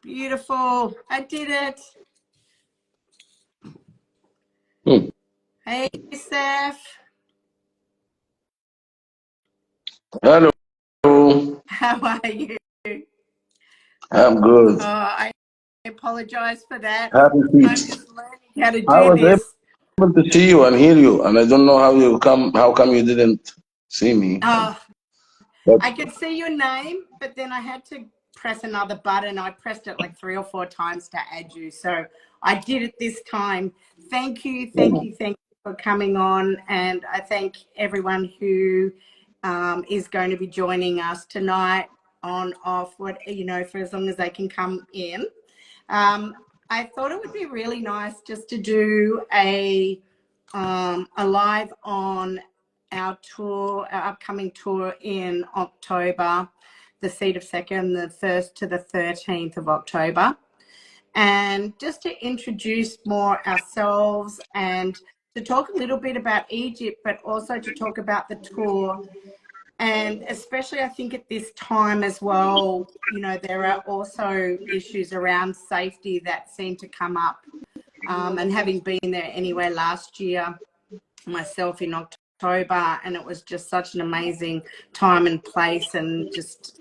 Beautiful. I did it. Hey, Yousef. Hello. How are you? I'm good. I apologize for that. Happy I'm feast. just learning how to I do was this. able to see you and hear you, and I don't know how come you didn't see me. I could see your name, but then I had to press another button. I pressed it like 3 or 4 times to add you. So I did it this time. Thank you for coming on. And I thank everyone who is going to be joining us tonight on off, for as long as they can come in. I thought it would be really nice just to do a live on our tour, our upcoming tour in October, the Seed of Sekhem, the 1st to the 13th of October. And just to introduce more ourselves and to talk a little bit about Egypt, but also to talk about the tour. And especially, I think at this time as well, there are also issues around safety that seem to come up. And having been there anyway last year, myself in October, and it was just such an amazing time and place, and just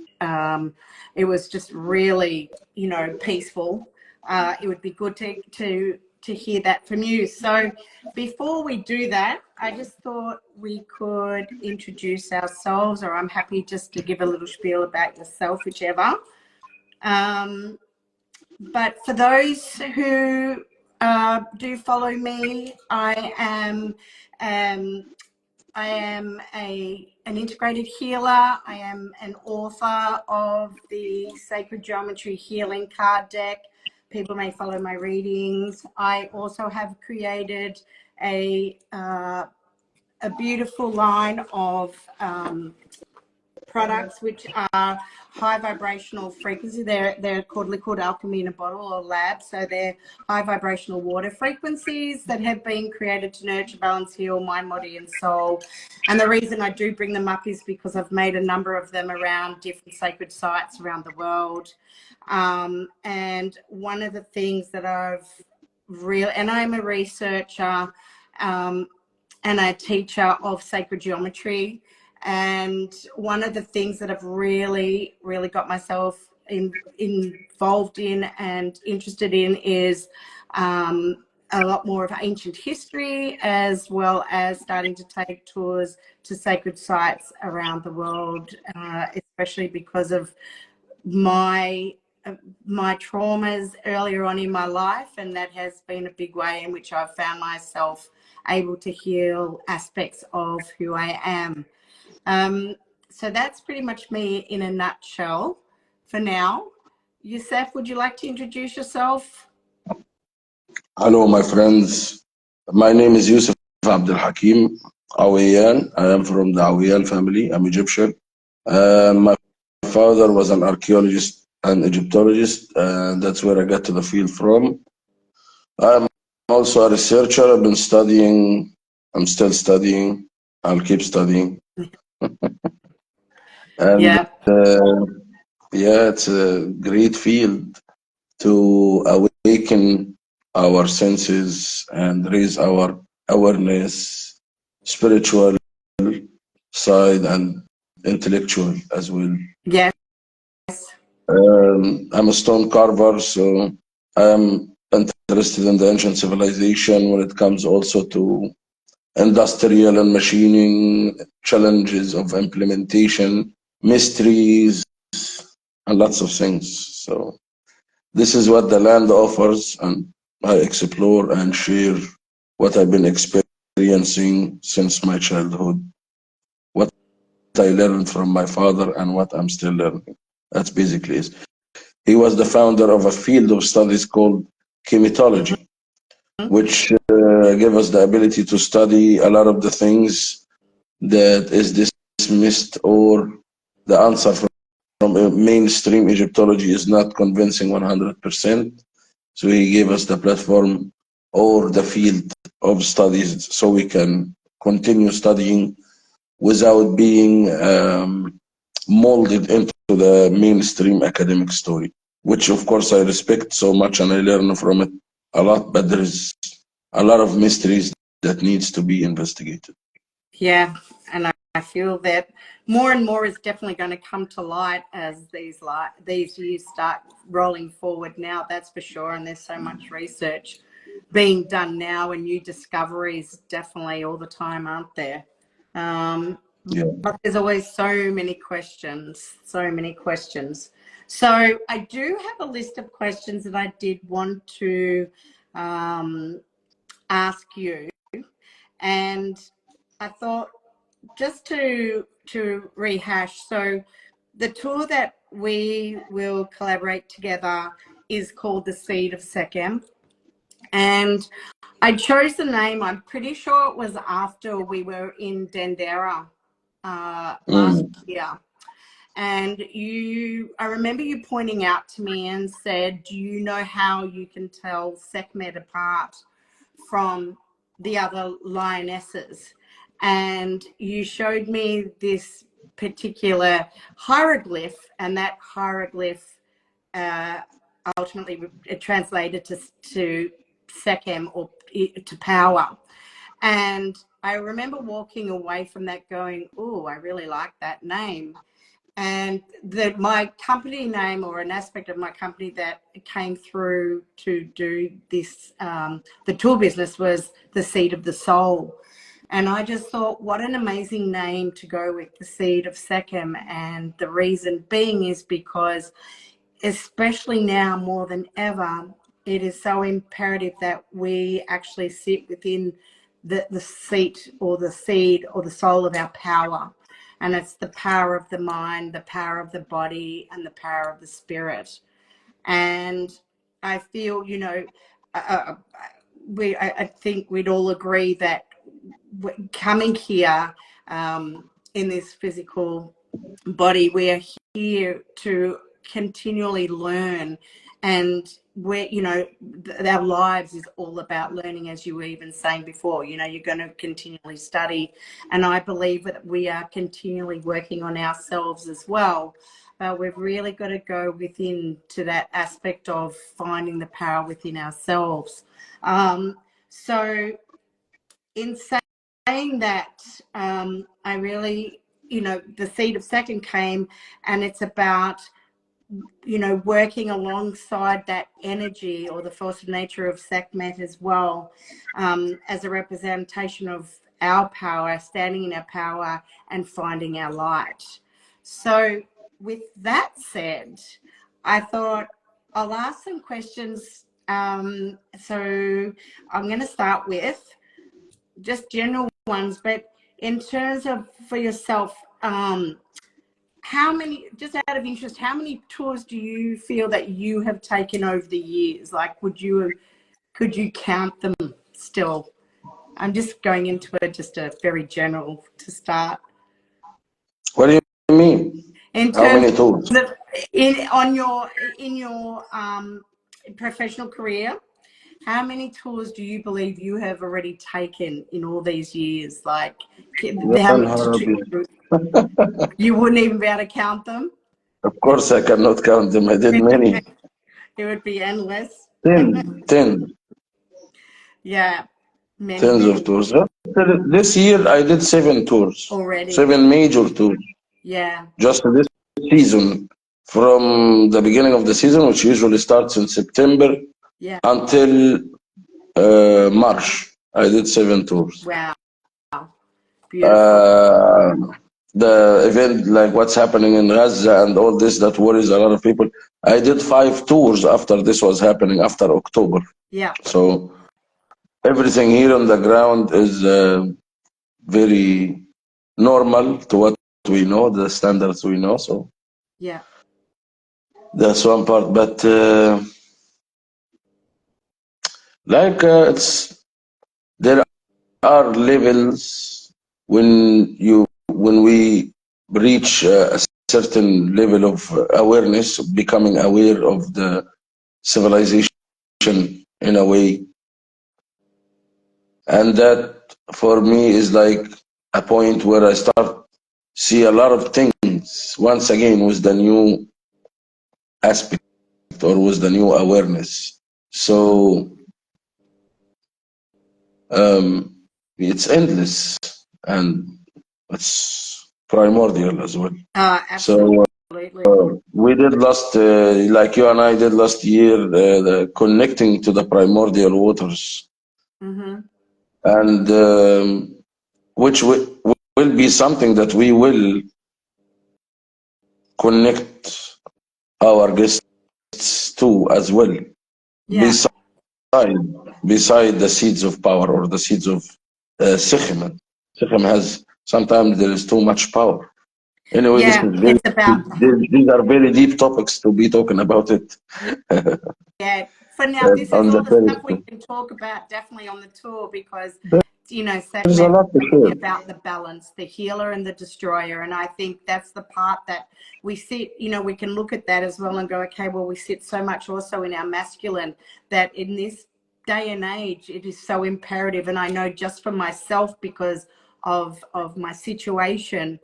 it was just really, peaceful. It would be good to hear that from you. So before we do that, I just thought we could introduce ourselves, or I'm happy just to give a little spiel about yourself, whichever. But for those who do follow me, I am an integrated healer. I am an author of the Sacred Geometry Healing Card Deck. People may follow my readings. I also have created a beautiful line of products which are high vibrational frequency. They're called Liquid Alchemy in a Bottle, or Lab. So they're high vibrational water frequencies that have been created to nurture, balance, heal mind, body and soul. And the reason I do bring them up is because I've made a number of them around different sacred sites around the world. And one of the things that and I'm a researcher and a teacher of sacred geometry. And one of the things that I've really, really got myself involved in and interested in is a lot more of ancient history, as well as starting to take tours to sacred sites around the world, especially because of my traumas earlier on in my life. And that has been a big way in which I've found myself able to heal aspects of who I am. So that's pretty much me in a nutshell for now. Yousef, would you like to introduce yourself? Hello, my friends. My name is Yousef Awyan. I am from the Awyan family. I'm Egyptian. My father was an archaeologist and Egyptologist, and that's where I got to the field from. I'm also a researcher. I've been studying. I'm still studying. I'll keep studying. And yeah, it's a great field to awaken our senses and raise our awareness, spiritual side and intellectual as well. yes. I'm a stone carver, so I am interested in the ancient civilization when it comes also to industrial and machining, challenges of implementation, mysteries, and lots of things. So this is what the land offers, and I explore and share what I've been experiencing since my childhood, what I learned from my father and what I'm still learning. That's basically it. He was the founder of a field of studies called chematology, which gave us the ability to study a lot of the things that is dismissed, or the answer from mainstream Egyptology is not convincing 100%. So he gave us the platform or the field of studies so we can continue studying without being molded into the mainstream academic story. which of course I respect so much and I learn from it a lot, but there is a lot of mysteries that needs to be investigated. Yeah, and I feel that more and more is definitely going to come to light as these years start rolling forward now, that's for sure. And there's so much research being done now and new discoveries definitely all the time, aren't there? Yeah. But there's always so many questions, so many questions. So I do have a list of questions that I did want to ask you. And I thought just to rehash, so the tour that we will collaborate together is called the Seed of Sekhem. And I chose the name, I'm pretty sure it was after we were in Dendera last year. And I remember you pointing out to me and said, do you know how you can tell Sekhmet apart from the other lionesses? And you showed me this particular hieroglyph, and that hieroglyph ultimately it translated to Sekhem, or to power. And I remember walking away from that going, oh, I really like that name. And my company name, or an aspect of my company that came through to do this, the tour business, was the Seed of the Soul. And I just thought, what an amazing name to go with, the Seed of Sekhem. And the reason being is because, especially now more than ever, it is so imperative that we actually sit within the seat, or the seed, or the soul of our power. And it's the power of the mind, the power of the body, and the power of the spirit. And I feel, I think we'd all agree that coming here in this physical body, we are here to continually learn. And our lives is all about learning, as you were even saying before. You're going to continually study, and I believe that we are continually working on ourselves as well. But we've really got to go within to that aspect of finding the power within ourselves. So in saying that, I really, the Seed of Sekhem came, and it's about working alongside that energy, or the force of nature of Sekhmet as well, as a representation of our power, standing in our power and finding our light. So with that said, I thought I'll ask some questions. So I'm going to start with just general ones, but in terms of for yourself, how many, just out of interest, how many tours do you feel that you have taken over the years? Like, could you count them still? I'm just going into it, just a very general to start. What do you mean? In How terms many tours? of in your professional career, how many tours do you believe you have already taken in all these years? Like, how many, you wouldn't even be able to count them? Of course, I cannot count them. I did many. It would be endless. 10. Yeah, many. Tens of tours. This year, I did 7 tours. Already. 7 major tours. Yeah. Just this season. From the beginning of the season, which usually starts in September, until March, I did 7 tours. Wow. Beautiful. The event, like what's happening in Gaza and all this, that worries a lot of people. I did 5 tours after this was happening, after October. Yeah. So everything here on the ground is very normal to what we know, the standards we know. So yeah, that's one part. But it's, there are levels when we reach a certain level of awareness, becoming aware of the civilization in a way, and that for me is like a point where I start see a lot of things once again with the new aspect concept or with the new awareness. So it's endless and it's primordial as well. So Absolutely. we did last, like you and I did last year, the connecting to the primordial waters, and which will be something that we will connect our guests to as well. Yeah. Beside the seeds of power or the seeds of Sekhem. Sekhem has sometimes there is too much power. Anyway, this Yeah. is very It's about, these are very deep topics to be talking about it. yeah. For now, this is On the all the stuff we territory. can talk about definitely on the tour because, There's a Sekhmet lot to is really share. about the balance, the healer and the destroyer. And I think that's the part that we sit, we can look at that as well and go, okay, well, we sit so much also in our masculine that in this day and age, it is so imperative. And I know just for myself, because of my situation,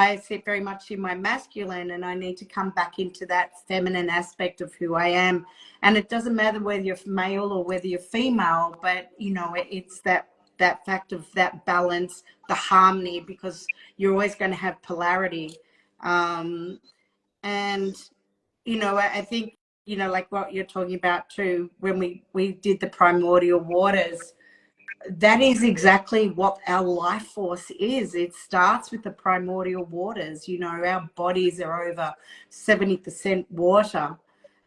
I sit very much in my masculine and I need to come back into that feminine aspect of who I am. And it doesn't matter whether you're male or whether you're female, but, it's that fact of that balance, the harmony, because you're always going to have polarity. And, I think, like what you're talking about too, when we did the primordial waters, that is exactly what our life force is. It starts with the primordial waters. Our bodies are over 70% water,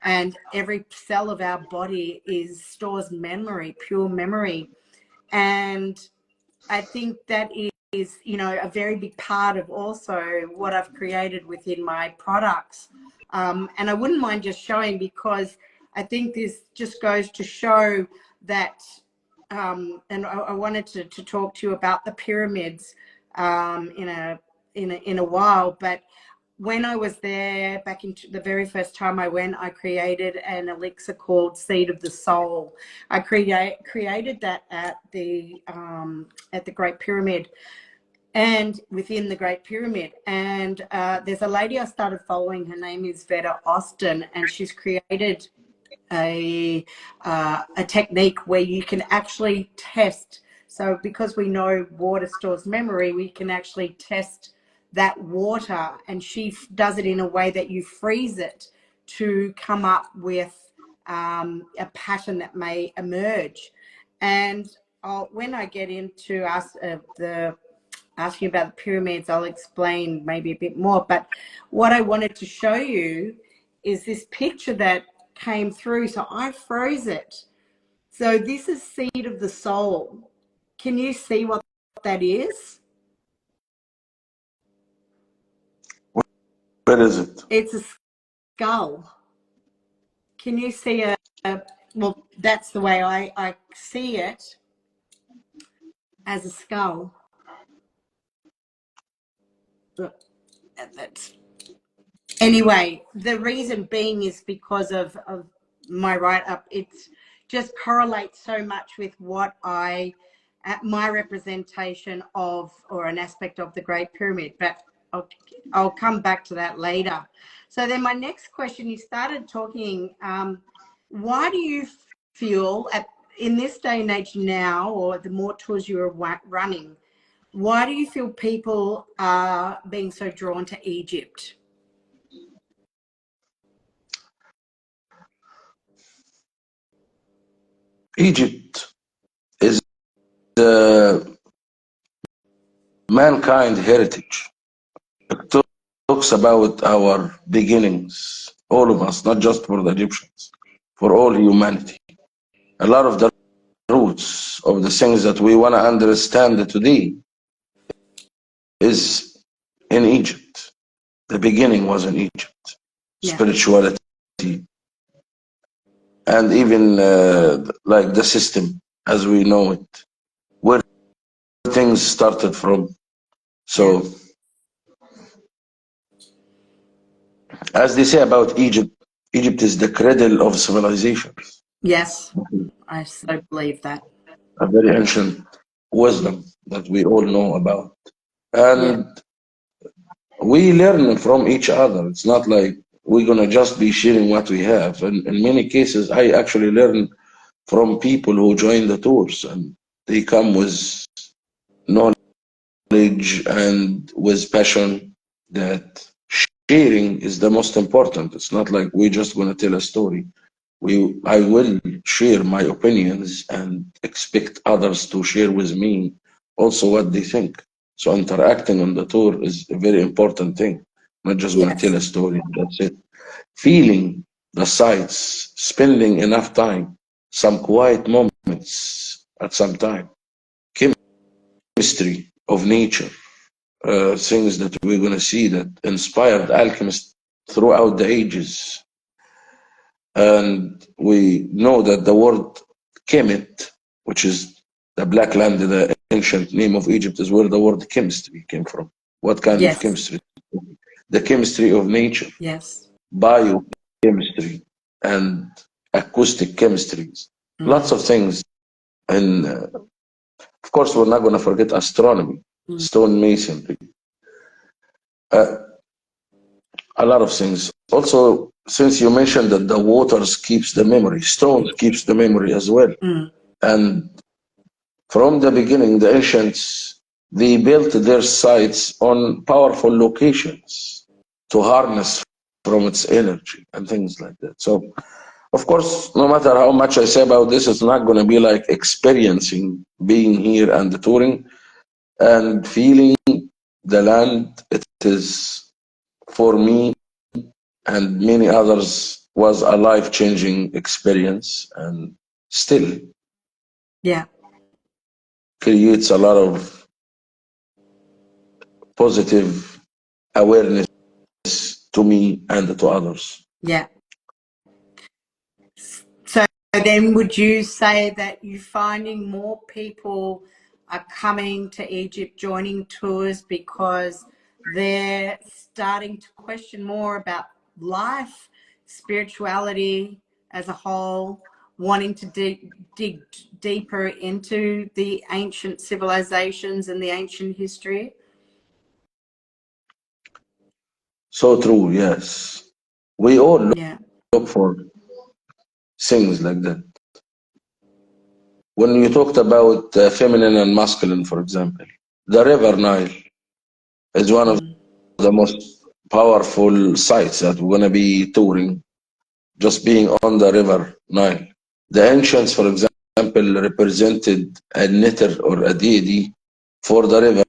and every cell of our body stores memory, pure memory. And I think that is, a very big part of also what I've created within my products. And I wouldn't mind just showing, because I think this just goes to show that, and I wanted to talk to you about the pyramids in a while, but when I was there back in the very first time I went, I created an elixir called Seed of the Soul. I created that at the Great Pyramid and within the Great Pyramid. And there's a lady I started following. Her name is Veda Austin, and she's created a technique where you can actually test. So because we know water stores memory, we can actually test that water, and she does it in a way that you freeze it to come up with a pattern that may emerge. And when I get into asking about the pyramids, I'll explain maybe a bit more. But what I wanted to show you is this picture that came through. So I froze it. So this is Seed of the Soul. Can you see what that is? Where is it? It's a skull. Can you see well, that's the way I see it, as a skull. That's Anyway, the reason being is because of my write-up. It's just correlates so much with what my representation of, or an aspect of, the Great Pyramid. But I'll come back to that later. So then my next question, you started talking, why do you feel in this day and age now, or the more tours you are running, why do you feel people are being so drawn to Egypt? Egypt is the mankind heritage. It talks about our beginnings, all of us, not just for the Egyptians, for all humanity. A lot of the roots of the things that we want to understand today is in Egypt. The beginning was in Egypt. Yeah. Spirituality, and even like the system as we know it, where things started from. So, Yeah. as they say about Egypt, Egypt is the cradle of civilizations. Yes, I so believe that. A very ancient wisdom that we all know about. Yeah. And we learn from each other. It's not like we're gonna just be sharing what we have. And in many cases, I actually learn from people who join the tours, and they come with knowledge and with passion that sharing is the most important. It's not like we're just gonna tell a story. I will share my opinions and expect others to share with me also what they think. So interacting on the tour is a very important thing. Not just going to tell Yes. a story, that's it. Feeling the sights, spending enough time, some quiet moments at some time, chemistry of nature, things that we're going to see that inspired alchemists throughout the ages. And we know that the word Kemet, which is the black land, the ancient name of Egypt, is where the word chemistry came from. What kind of Yes. chemistry? The chemistry of nature, Yes. biochemistry, and acoustic chemistries. Lots of things. And of course, we're not going to forget astronomy, stonemasonry, uh, a lot of things. Also, since you mentioned that the waters keeps the memory, stones keeps the memory as well. And from the beginning, the ancients, they built their sites on powerful locations to harness from its energy and things like that. So, of course, no matter how much I say about this, it's not going to be like experiencing being here and touring and feeling the land. It is, for me and many others, was a life-changing experience, and still Yeah. creates a lot of positive awareness to me and to others. Yeah. So then would you say that you're finding more people are coming to Egypt, joining tours because they're starting to question more about life, spirituality as a whole, wanting to dig deeper into the ancient civilizations and the ancient history? So true, yes. We all Yeah. look for things like that. When you talked about feminine and masculine, for example, the River Nile is one of the most powerful sites that we're going to be touring, just being on the River Nile. The ancients, for example, represented a neter or a deity for the river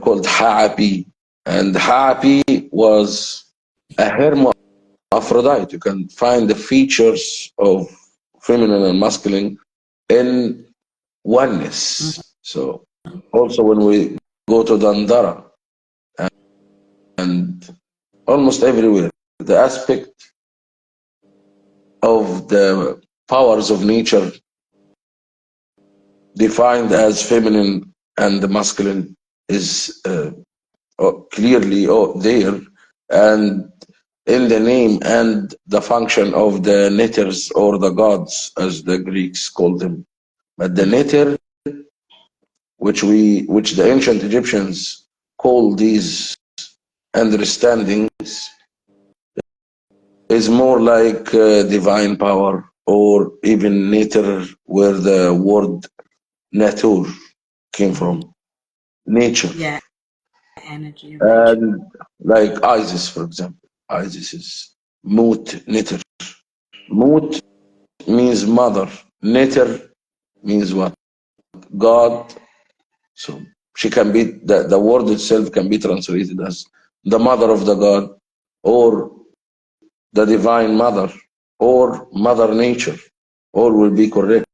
called Ha'api. And Ha'api was a hermaphrodite. You can find the features of feminine and masculine in oneness. So also when we go to Dandara and almost everywhere, the aspect of the powers of nature defined as feminine and masculine is clearly there, and in the name and the function of the neters or the gods, as the Greeks called them. But the neter, which the ancient Egyptians call these understandings, is more like divine power, or even neter, where the word natur came from, nature. Yeah. Energy of nature. And like Isis, for example, Isis is Mut Neter. Mut means mother. Neter means what? God. So she can be, the word itself can be translated as the mother of the God, or the divine mother, or mother nature. All will be correct.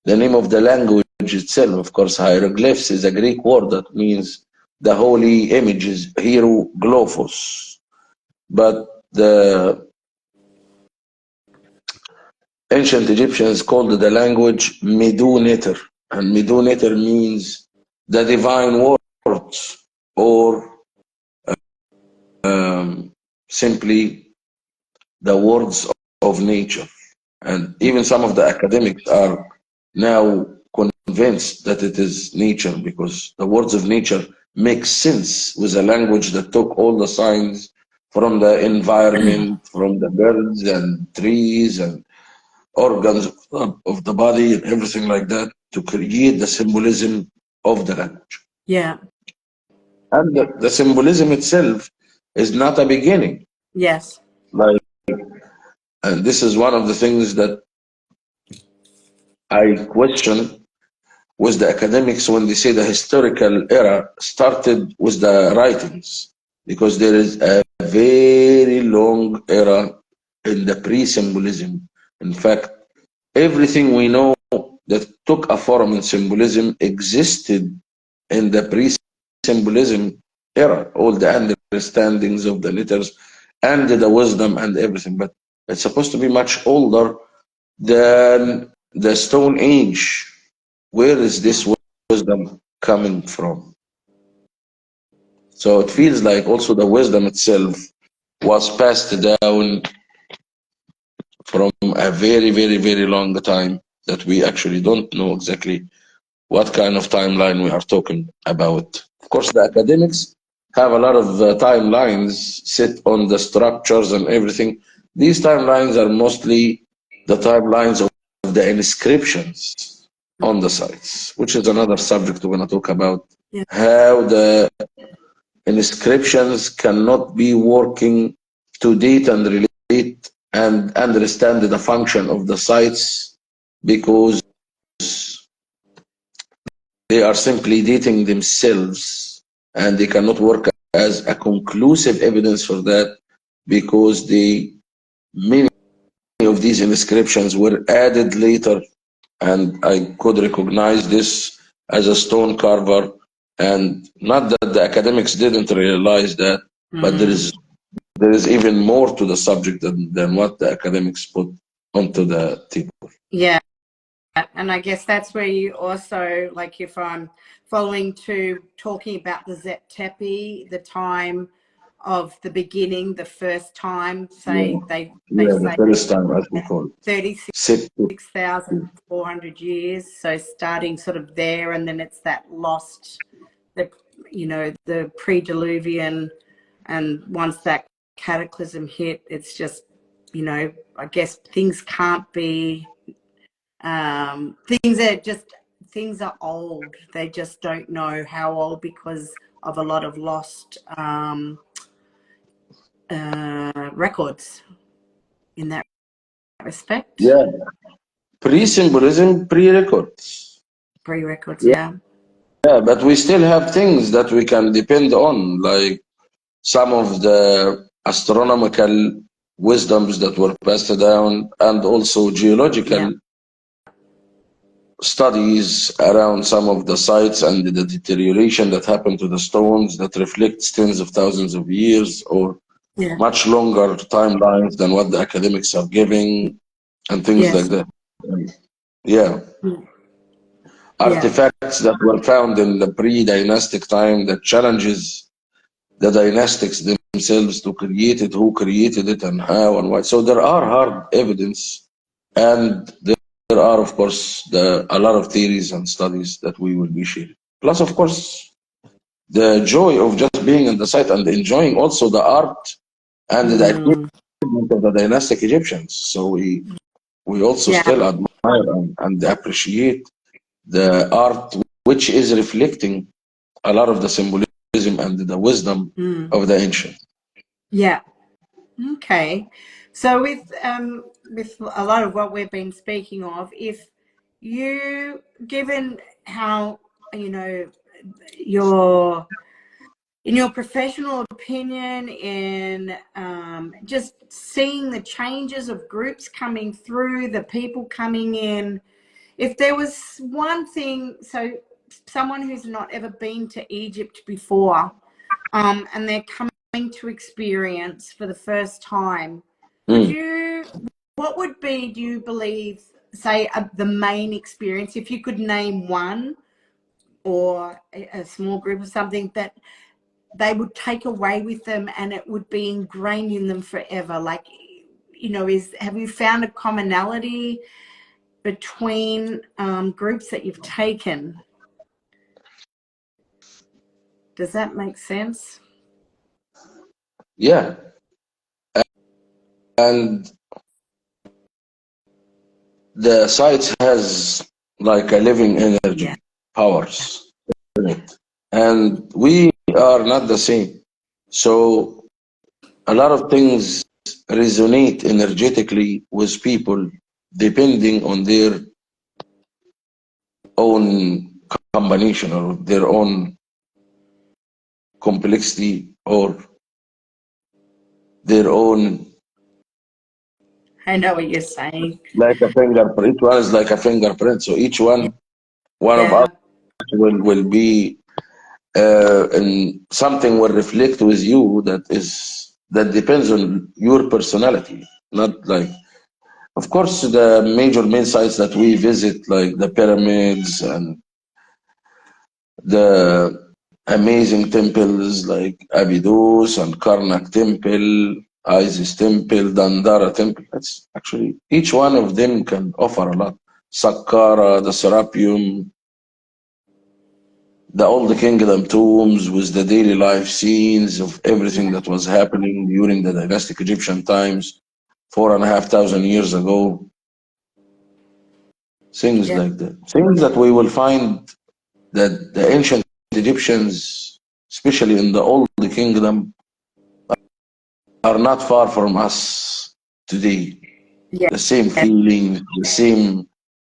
The name of the language itself, of course, hieroglyphs is a Greek word that means the holy images, hieroglyphos. But the ancient Egyptians called the language Medu Neter, and Medu Neter means the divine words, or simply the words of nature. And even some of the academics are now convinced that it is nature, because the words of nature make sense with a language that took all the signs from the environment, from the birds and trees and organs of the body and everything like that to create the symbolism of the language. Yeah. And the symbolism itself is not a beginning. Yes. Like, and this is one of the things that I question with the academics when they say the historical era started with the writings, because there is a very long era in the pre-symbolism. In fact, everything we know that took a form in symbolism existed in the pre-symbolism era, all the understandings of the letters and the wisdom and everything. But it's supposed to be much older than the Stone Age. Where is this wisdom coming from? So it feels like also the wisdom itself was passed down from a very, very, very long time that we actually don't know exactly what kind of timeline we are talking about. Of course, the academics have a lot of timelines set on the structures and everything. These timelines are mostly the timelines of the inscriptions on the sites, which is another subject we're going to talk about. Yeah. How the inscriptions cannot be working to date and relate and understand the function of the sites because they are simply dating themselves and they cannot work as a conclusive evidence for that because many of these inscriptions were added later, and I could recognize this as a stone carver. And not that the academics didn't realize that, but there is even more to the subject than what the academics put onto the table. Yeah. And I guess that's where you also, like if I'm following to talking about the Zep Tepi, the time of the beginning, the first time, say they The say first time, as we call it. 36,400 years. So starting sort of there, and then it's that lost, the the pre-diluvian, and once that cataclysm hit, it's just I guess things can't be. Things are old. They just don't know how old because of a lot of lost records in that respect. Yeah, pre-symbolism, pre-records. Pre-records, yeah. Yeah, but we still have things that we can depend on, like some of the astronomical wisdoms that were passed down, and also geological studies around some of the sites and the deterioration that happened to the stones that reflects tens of thousands of years or much longer timelines than what the academics are giving and things like that. Yeah. Artifacts that were found in the pre-dynastic time that challenges the dynastics themselves to create it, who created it and how and why. So there are hard evidence, and there are, of course, a lot of theories and studies that we will be sharing. Plus, of course, the joy of just being in the site and enjoying also the art and the achievement of the dynastic Egyptians. So we also still admire and appreciate the art which is reflecting a lot of the symbolism and the wisdom of the ancient. Yeah. Okay. So with a lot of what we've been speaking of, if you, given how your in your professional opinion, in just seeing the changes of groups coming through, the people coming in, if there was one thing, so someone who's not ever been to Egypt before, and they're coming to experience for the first time, what would be, do you believe, say the main experience, if you could name one or a small group of something that they would take away with them and it would be ingrained in them forever? Like, have you found a commonality between groups that you've taken? Does that make sense? Yeah, and the site has like a living energy powers in it, and we are not the same. So a lot of things resonate energetically with people depending on their own combination or their own complexity or their own, I know what you're saying. like a fingerprint. Each one is like a fingerprint. So each one of us Yeah, will be and something will reflect with you that depends on your personality. Not like, of course, the major main sites that we visit, like the pyramids and the amazing temples like Abydos and Karnak Temple, Isis Temple, Dandara Temple. That's actually, each one of them can offer a lot. Saqqara, the Serapeum, the Old Kingdom tombs with the daily life scenes of everything yeah, that was happening during the dynastic Egyptian times, 4,500 years ago. Things yeah, like that. Things that we will find that the ancient Egyptians, especially in the Old Kingdom, are not far from us today. yeah, The same feelings, the same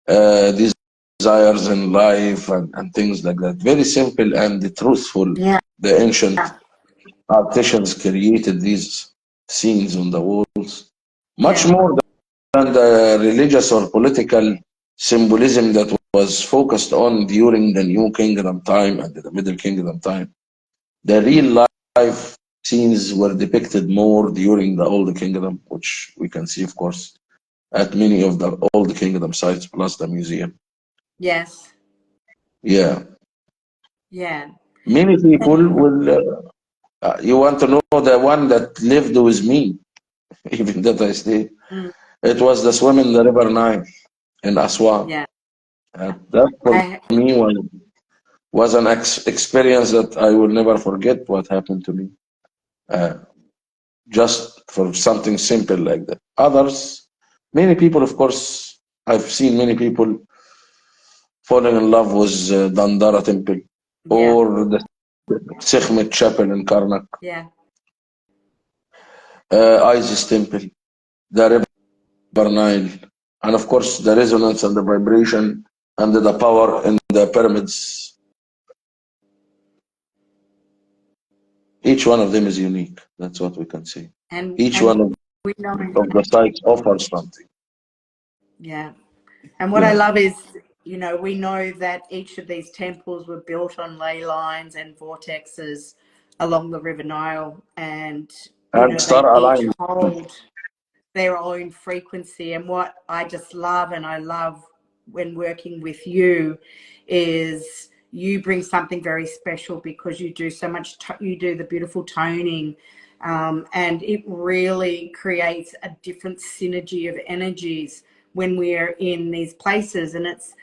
uh, desires in life, and things like that. Very simple and truthful. yeah, The ancient artisans created these scenes on the walls, much yeah, more than the religious or political symbolism that was focused on during the New Kingdom time and the Middle Kingdom time. The real life scenes were depicted more during the Old Kingdom, which we can see, of course, at many of the Old Kingdom sites, plus the museum. yes, Yeah. yeah, Many people and will, you want to know the one that lived with me, even that I stayed. mm, It was the swim in the River Nile in Aswan. yeah, And that for I me was an experience that I will never forget what happened to me. Uh, just for something simple like that. Others, many people, of course, I've seen many people falling in love with Dandara Temple yeah, or the Sekhmet Chapel in Karnak, yeah, Isis Temple, the River Nile, and of course the resonance and the vibration and the power in the pyramids. Each one of them is unique. That's what we can say. Each and one we know, of the sites offers something. yeah. And what I Yeah. love is, we know that each of these temples were built on ley lines and vortexes along the River Nile, and And they star each alignment. hold their own frequency. And what I just love, and I love when working with you, is you bring something very special because you do so much, you do the beautiful toning, and it really creates a different synergy of energies when we're in these places. And it's,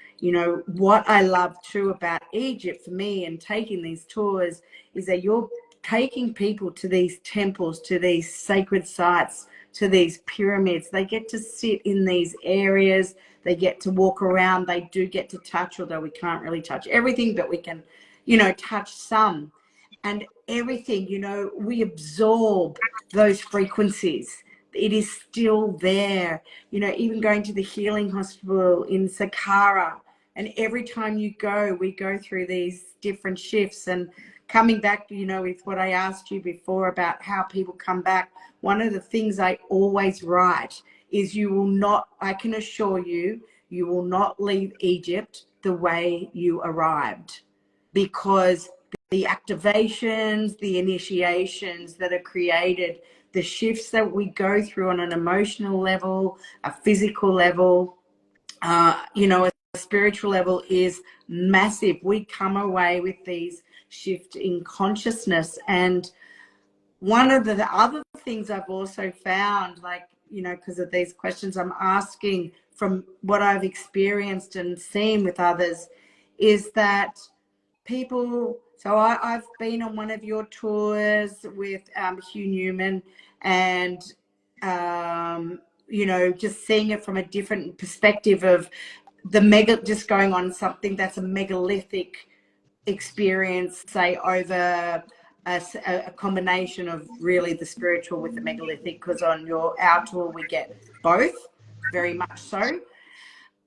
what I love too about Egypt for me and taking these tours is that you're taking people to these temples, to these sacred sites, to these pyramids. They get to sit in these areas, they get to walk around, they do get to touch, although we can't really touch everything, but we can, touch some. And everything, we absorb those frequencies. It is still there. Even going to the healing hospital in Saqqara, and every time you go, we go through these different shifts. And coming back, with what I asked you before about how people come back, one of the things I always write is you will not, I can assure you, you will not leave Egypt the way you arrived, because the activations, the initiations that are created, the shifts that we go through on an emotional level, a physical level, a spiritual level is massive. We come away with these shift in consciousness. And one of the other things I've also found, like, because of these questions I'm asking from what I've experienced and seen with others, is that people, so I've been on one of your tours with Hugh Newman, and you know, just seeing it from a different perspective of just going on something that's a megalithic experience, say, over a combination of really the spiritual with the megalithic, because on our tour we get both, very much so.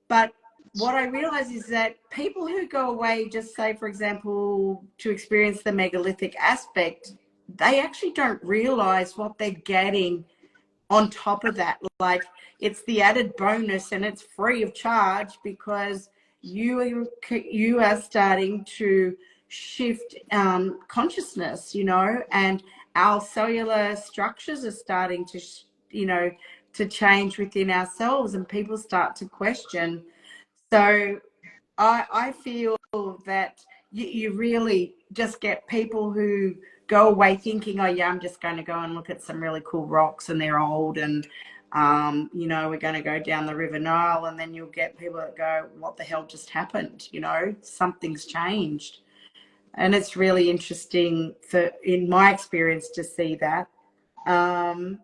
But what I realize is that people who go away, just say, for example, to experience the megalithic aspect, they actually don't realize what they're getting on top of that. Like, it's the added bonus, and it's free of charge, because you are starting to shift consciousness, you know, and our cellular structures are starting to you know, to change within ourselves, and people start to question. So I feel that you really just get people who go away thinking, oh yeah, I'm just going to go and look at some really cool rocks, and they're old, and you know, we're going to go down the River Nile, and then you'll get people that go, what the hell just happened? You know, something's changed. And it's really interesting in my experience, to see that. And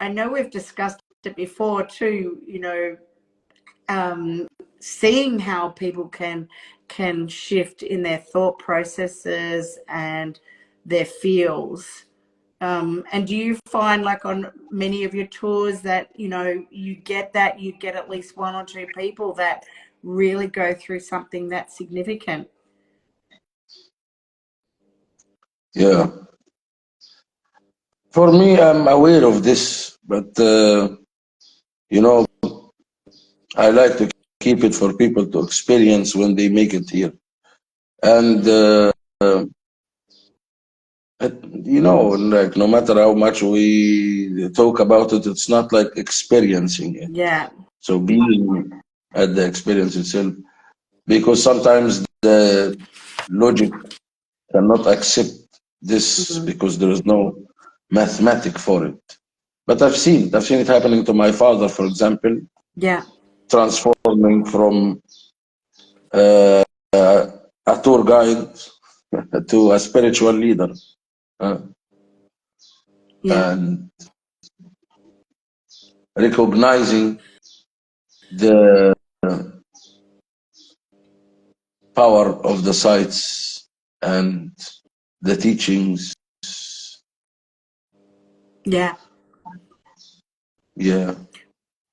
I know we've discussed it before too, you know, seeing how people can shift in their thought processes and their feels. And do you find, like, on many of your tours that, you know, you get at least one or two people that really go through something that's significant? Yeah. For me, I'm aware of this, but you know, I like to keep it for people to experience when they make it here. And you know, like, no matter how much we talk about it, it's not like experiencing it. Yeah. So being at the experience itself, because sometimes the logic cannot accept this because there is no mathematic for it. But I've seen it happening to my father, for example. Yeah. Transforming from a tour guide to a spiritual leader. Yeah. And recognizing the power of the sites and the teachings. Yeah. Yeah.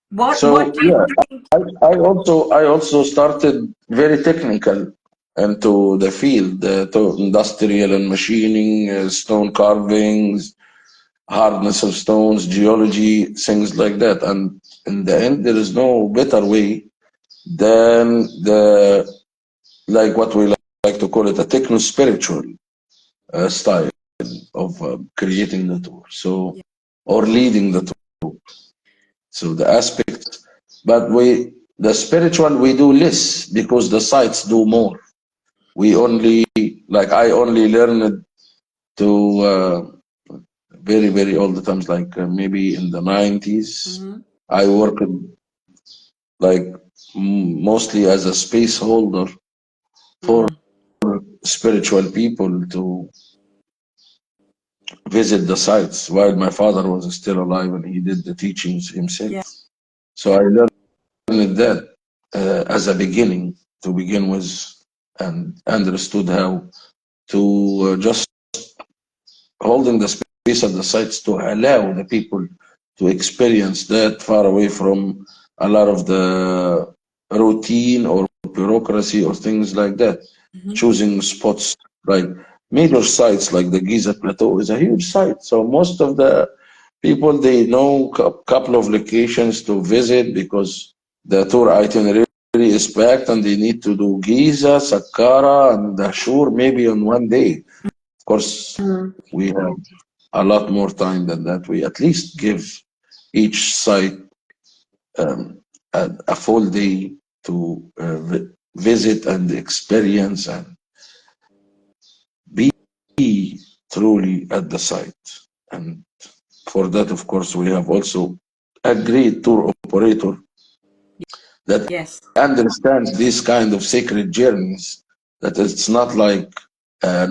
What do you Yeah, think? I also started very technical into the field, to industrial and machining, stone carvings, hardness of stones, geology, things like that. And in the end, there is no better way than like what we like to call it, a techno-spiritual style of creating the tour. So, or leading the tour. So the aspects, but the spiritual, we do less because the sites do more. We only, like, I only learned to very, very old times, like maybe in the 90s. I worked like mostly as a space holder for spiritual people to visit the sites while my father was still alive and he did the teachings himself. Yeah. So I learned that as a beginning to begin with, and understood how to just holding the space at the sites to allow the people to experience that, far away from a lot of the routine or bureaucracy or things like that. Choosing spots like major sites like the Giza Plateau is a huge site. So most of the people, they know a couple of locations to visit because the tour itinerary is packed and they need to do Giza, Saqqara, and Dashur maybe on one day. Of course, we have a lot more time than that. We at least give each site a full day to visit and experience and be truly at the site. And for that, of course, we have also a great tour operator that understands these kind of sacred journeys, that it's not like a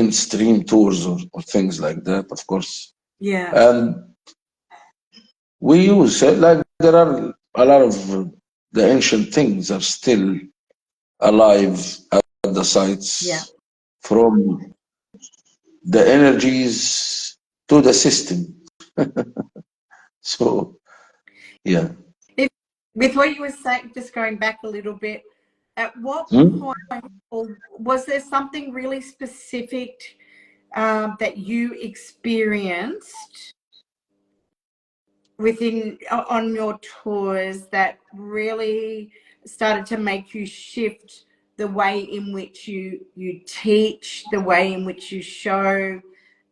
mainstream tours or things like that, of course. Yeah. And we use it like there are a lot of the ancient things are still alive at the sites, Yeah. from the energies to the system. So, yeah. With what you were saying, just going back a little bit, at what Hmm? point, or was there something really specific that you experienced on your tours that really started to make you shift the way in which you teach, the way in which you show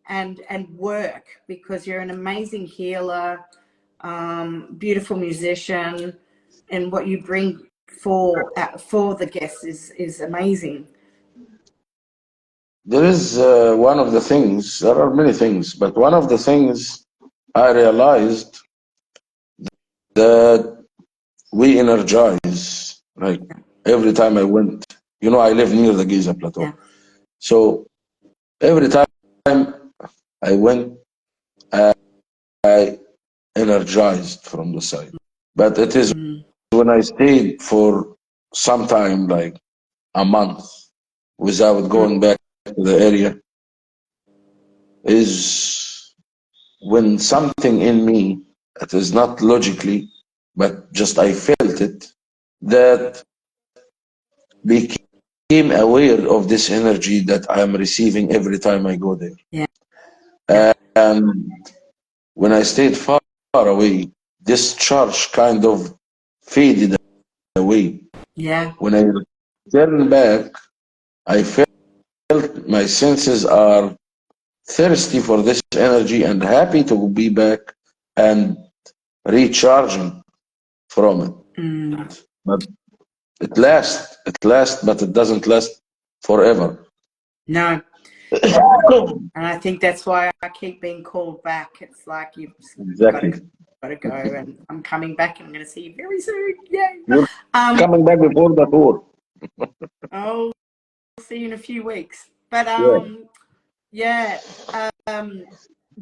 and work? Because you're an amazing healer, beautiful musician, and what you bring for the guests is amazing. There is one of the things, there are many things, but one of the things I realized that we energize, like every time I went, I live near the Giza Yeah. Plateau. So every time I went, I energized from the side. But it is when I stayed for some time, like a month, without going back to the area, is when something in me, it is not logically, but just I felt it, that became aware of this energy that I am receiving every time I go there. Yeah. Yeah. And when I stayed far away, this charge kind of faded away. Yeah. When I returned back, I felt my senses are thirsty for this energy and happy to be back and recharging from it. But it lasts, but it doesn't last forever. No. And I think that's why I keep being called back. It's like you've got Exactly. to go, and I'm coming back, and I'm going to see you very soon. Yay! You're coming back before the tour. I'll see you in a few weeks. But Yeah. yeah.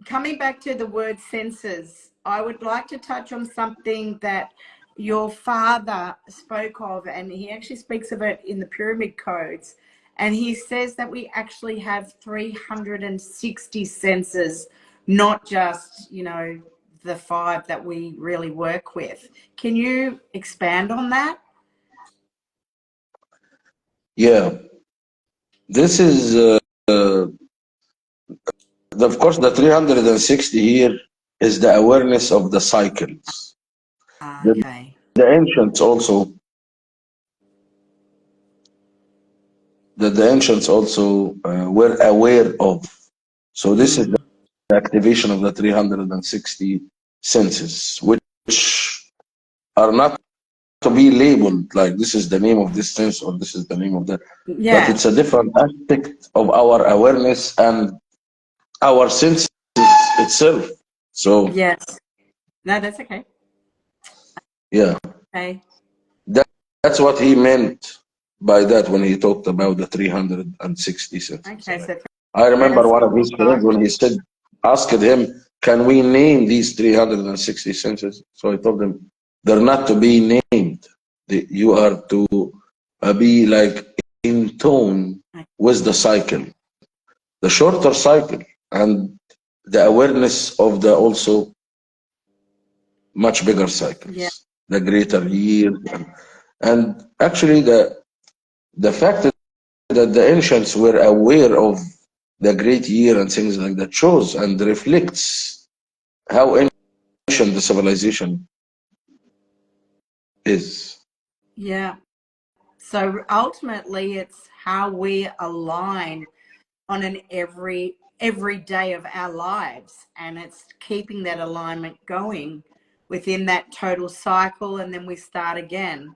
Coming back to the word senses, I would like to touch on something that your father spoke of, and he actually speaks of it in the pyramid codes. And he says that we actually have 360 senses, not just, the 5 that we really work with. Can you expand on that? Yeah. This is, of course, the 360 here is the awareness of the cycles. The, Okay. the ancients also, were aware of. So this is the activation of the 360 senses, which are not to be labeled like this is the name of this sense or this is the name of that, but Yeah. it's a different aspect of our awareness and our senses itself. So Yes. No, that's okay. yeah, Okay. that, that's what he meant by that when he talked about the 360 senses. Okay. So I remember one of his friends when he cycles. said, asked him, can we name these 360 senses? So I told him, they're not to be named. You are to be like in tone with the cycle, the shorter cycle, and the awareness of the also much bigger Yeah. cycles, the greater years. And actually, the fact that the ancients were aware of the great year and things like that shows and reflects how ancient the civilization is. Yeah. So ultimately, it's how we align on an every day of our lives, and it's keeping that alignment going within that total cycle, and then we start again.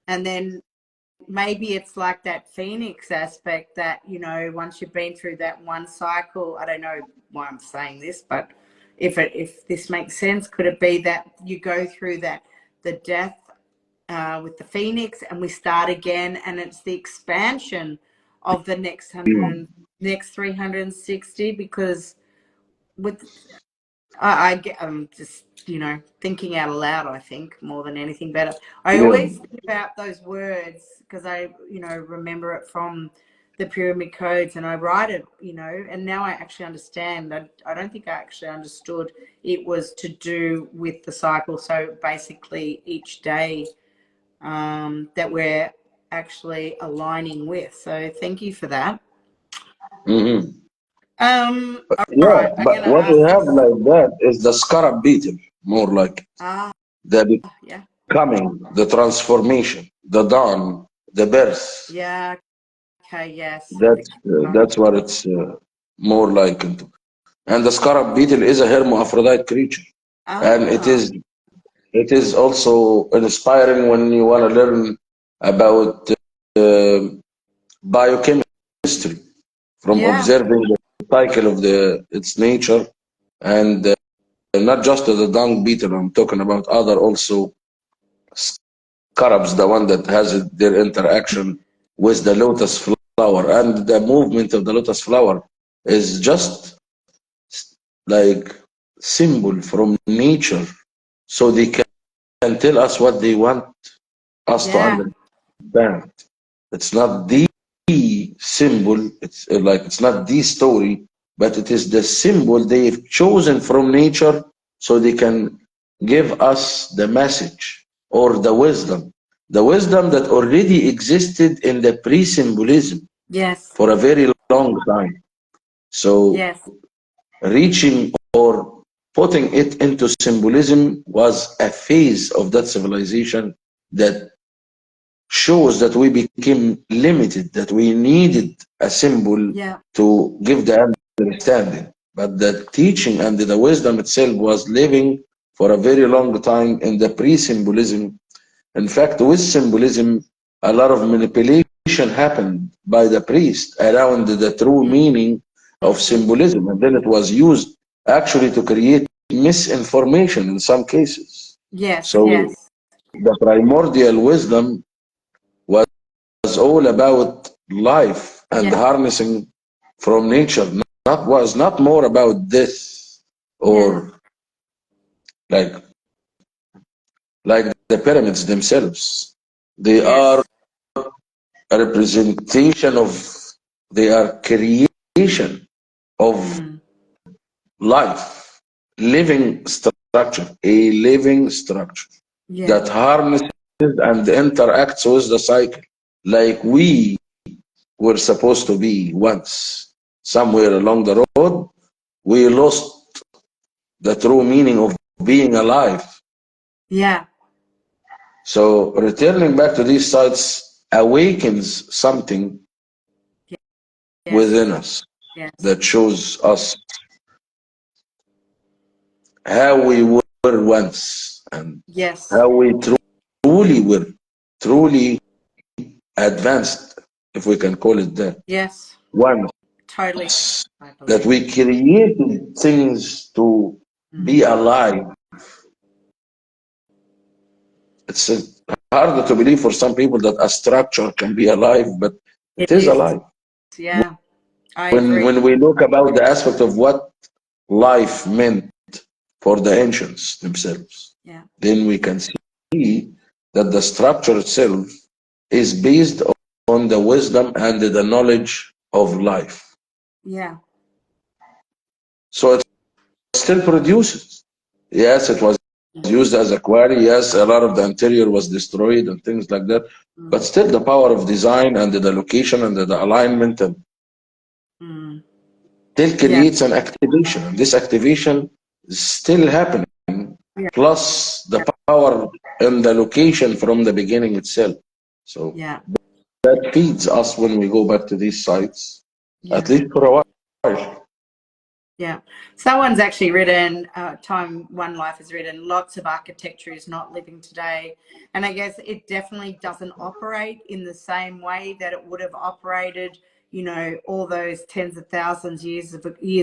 And then maybe it's like that phoenix aspect that, once you've been through that one cycle, I don't know why I'm saying this, but if this makes sense, could it be that you go through the death with the phoenix, and we start again, and it's the expansion of the next next 360, because with I'm just, thinking out loud, I think, more than anything better. I Yeah. always think about those words because I, remember it from the pyramid codes, and I write it, and now I actually understand. I don't think I actually understood it was to do with the cycle. So basically each day that we're actually aligning with. So thank you for that. Mm-hmm. All Yeah, right, I'm but gonna what we ask have this. like that is the scarab beetle, more like Ah, the yeah, becoming, the transformation, the dawn, the birth. yeah. Okay, yes. That's what it's more like into. And the scarab beetle is a hermaphrodite creature, and Ah, it is also inspiring when you want to learn about uh, biochemistry from yeah, observing the cycle of its nature, and not just the dung beetle. I'm talking about other also scarabs, the one that has their interaction with the lotus flower, and the movement of the lotus flower is just like symbol from nature, so they can tell us what they want us to yeah, understand. It's not the symbol, it's not the story, but it is the symbol they've chosen from nature so they can give us the message or the wisdom that already existed in the pre-symbolism yes, for a very long time. So yes, reaching or putting it into symbolism was a phase of that civilization that shows that we became limited, that we needed a symbol yeah, to give the understanding. But the teaching and the wisdom itself was living for a very long time in the pre-symbolism. In fact, with symbolism, a lot of manipulation happened by the priest around the true meaning of mm, symbolism. And then it was used actually to create misinformation in some cases. yes, So yes, the primordial wisdom was all about life and yeah, harnessing from nature. Not was not more about this yeah, or like like the pyramids themselves. They are yes, a representation of, they are creation of mm, life, living structure, a living structure yeah, that harnesses and interacts with the cycle like we were supposed to be once. Somewhere along the road, we lost the true meaning of being alive. yeah, So returning back to these sites awakens something within yes, us yes, that shows us how we were once and yes, how we truly were, truly advanced, if we can call it that. yes, Once totally. I that believe. we created things to be Mm, alive. It's harder to believe for some people that a structure can be alive, but it it is is. alive. Yeah, I When agree. we look about the aspect of what life meant for the ancients themselves, Yeah, then we can see that the structure itself is based on the wisdom and the knowledge of life. yeah, So it still produces. Yes, it was used as a quarry. Yes, a lot of the interior was destroyed and things like that. But mm, still, the power of design and the location and the alignment and mm, still yeah, creates an activation. And this activation is still happening. yeah, Plus the power and the location from the beginning itself. So yeah, that feeds us when we go back to these sites, at yeah. least for a while. Yeah, someone's actually written, Time One Life has written, lots of architecture is not living today. And I guess it definitely doesn't operate in the same way that it would have operated, all those tens of thousands years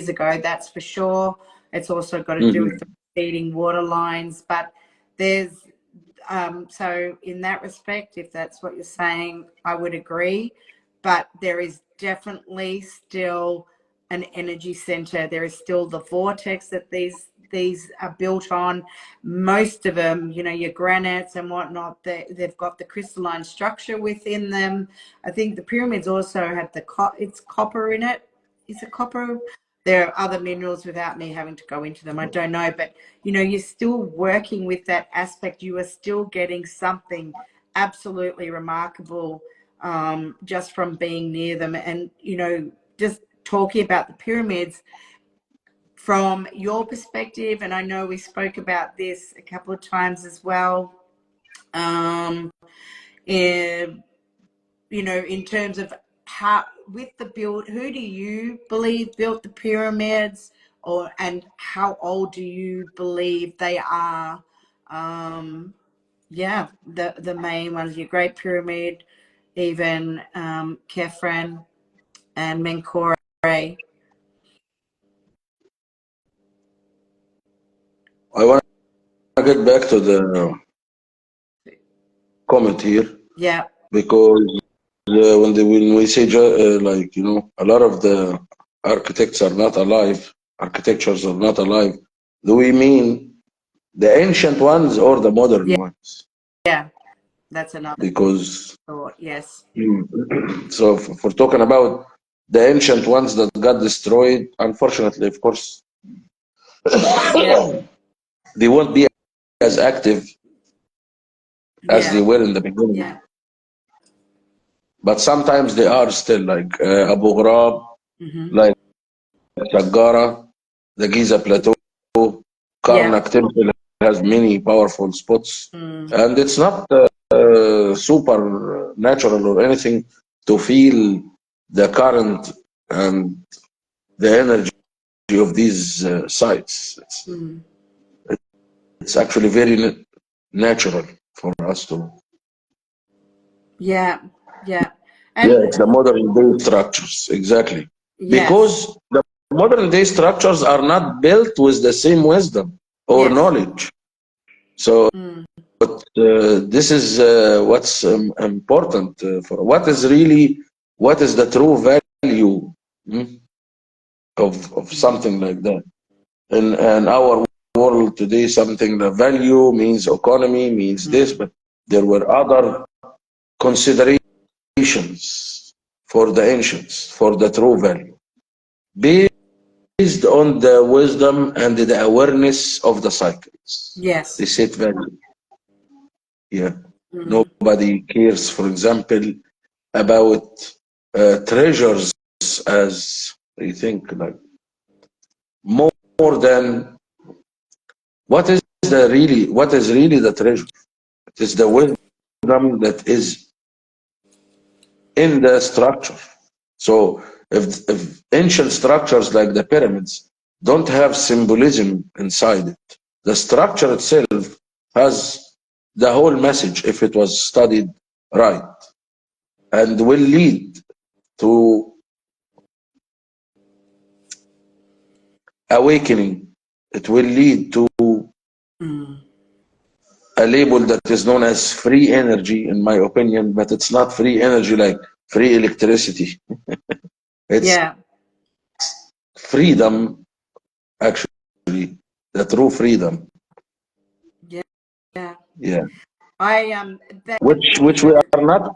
ago, that's for sure. It's also got to do with the Mhm. feeding water lines. But there's, so in that respect, if that's what you're saying, I would agree. but there is definitely still an energy center. There is still the vortex that these are built on. Most of them, you know, your granites and whatnot, they've got the crystalline structure within them. I think the pyramids also have it's copper in it. Is it copper? There are other minerals without me having to go into them. I don't know, but you know, you're still working with that aspect. You are still getting something absolutely remarkable just from being near them. And you know, just talking about the pyramids from your perspective, and I know we spoke about this a couple of times as well, you know, in terms of how with the build, who do you believe built the pyramids, and how old do you believe they are? Yeah, the main ones, your Great Pyramid, even Kefren and Menkore. I want to get back to the comment here, Yeah, because when we say like, you know, a lot of the architects are not alive, architectures are not alive. Do we mean the ancient ones or the modern yeah, ones? yeah. That's another Because thought. Yes. so if we're talking about the ancient ones that got destroyed, unfortunately, of course, Yeah. they won't be as active as they Yeah. were in the beginning. Yeah. But sometimes they are still, like Abu Ghraib, Mm-hmm. like Saqqara, the Giza Plateau, Yeah. Karnak Temple has many powerful spots. Mm. And it's not super natural or anything to feel the current and the energy of these sites. Mm. It's actually very natural for us to. Yeah. Yeah. Yeah, And it's the modern day structures, exactly. yes. Because the modern day structures are not built with the same wisdom or Yes. knowledge. So Mm. this is what's important for what is the true value, mm, of something like that. In our world today, something the value means economy, means this, Mm. but there were other considerations for the ancients, for the true value, based on the wisdom and the awareness of the cycles. They Yes. set value. Yeah. Mm. Nobody cares, for example, about treasures, as they think, like more than what is really the treasure. It is the wisdom that is in the structure. So if ancient structures like the pyramids don't have symbolism inside it, the structure itself has the whole message if it was studied right, and will lead to awakening. It will lead to Mm. a label that is known as free energy, in my opinion, but it's not free energy like free electricity. It's Yeah. freedom, actually, the true freedom. Yeah. Yeah. Yeah, I that which you we know. are not,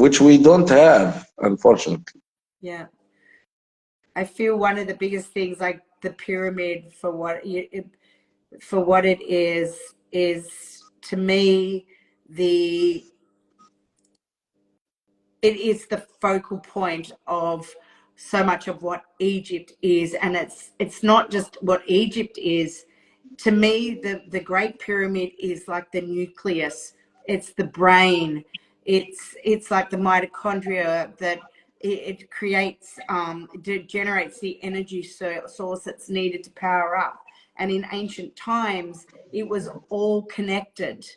which we don't have, unfortunately. Yeah. I feel one of the biggest things, like the pyramid, for what it is to me the it is the focal point of so much of what Egypt is. And it's not just what Egypt is. To me, the Great Pyramid is like the nucleus. It's the brain. It's like the mitochondria that it creates, it generates the energy source that's needed to power up. And in ancient times, it was all connected.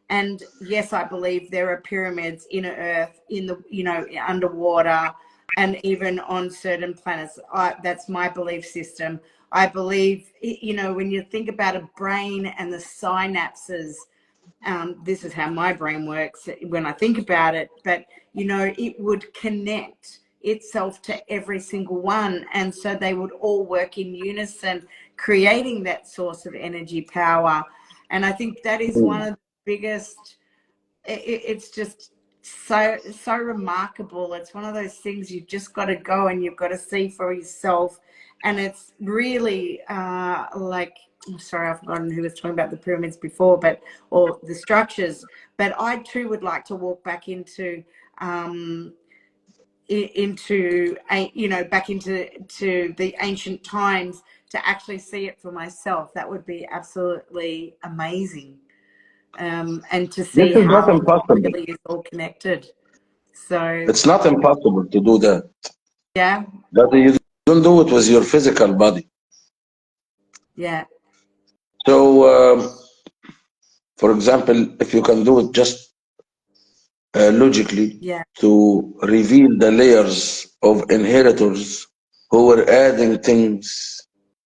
And yes, I believe there are pyramids in Earth, in the, you know, underwater, and even on certain planets. That's my belief system. I believe, you know, when you think about a brain and the synapses this is how my brain works when I think about it, but you know, it would connect itself to every single one, and so they would all work in unison, creating that source of energy power. And I think that is one of the biggest, it's just so remarkable. It's one of those things you've just got to go and you've got to see for yourself. And it's really like, I'm sorry, I've forgotten who was talking about the pyramids before, but or the structures. But I too would like to walk back into you know, back into the ancient times to actually see it for myself. That would be absolutely amazing. And to see This is not how it impossible. really is all connected. So It's not impossible to do that. yeah, But you don't do it with your physical body. yeah, So, for example, if you can do it just logically yeah, to reveal the layers of inheritors who were adding things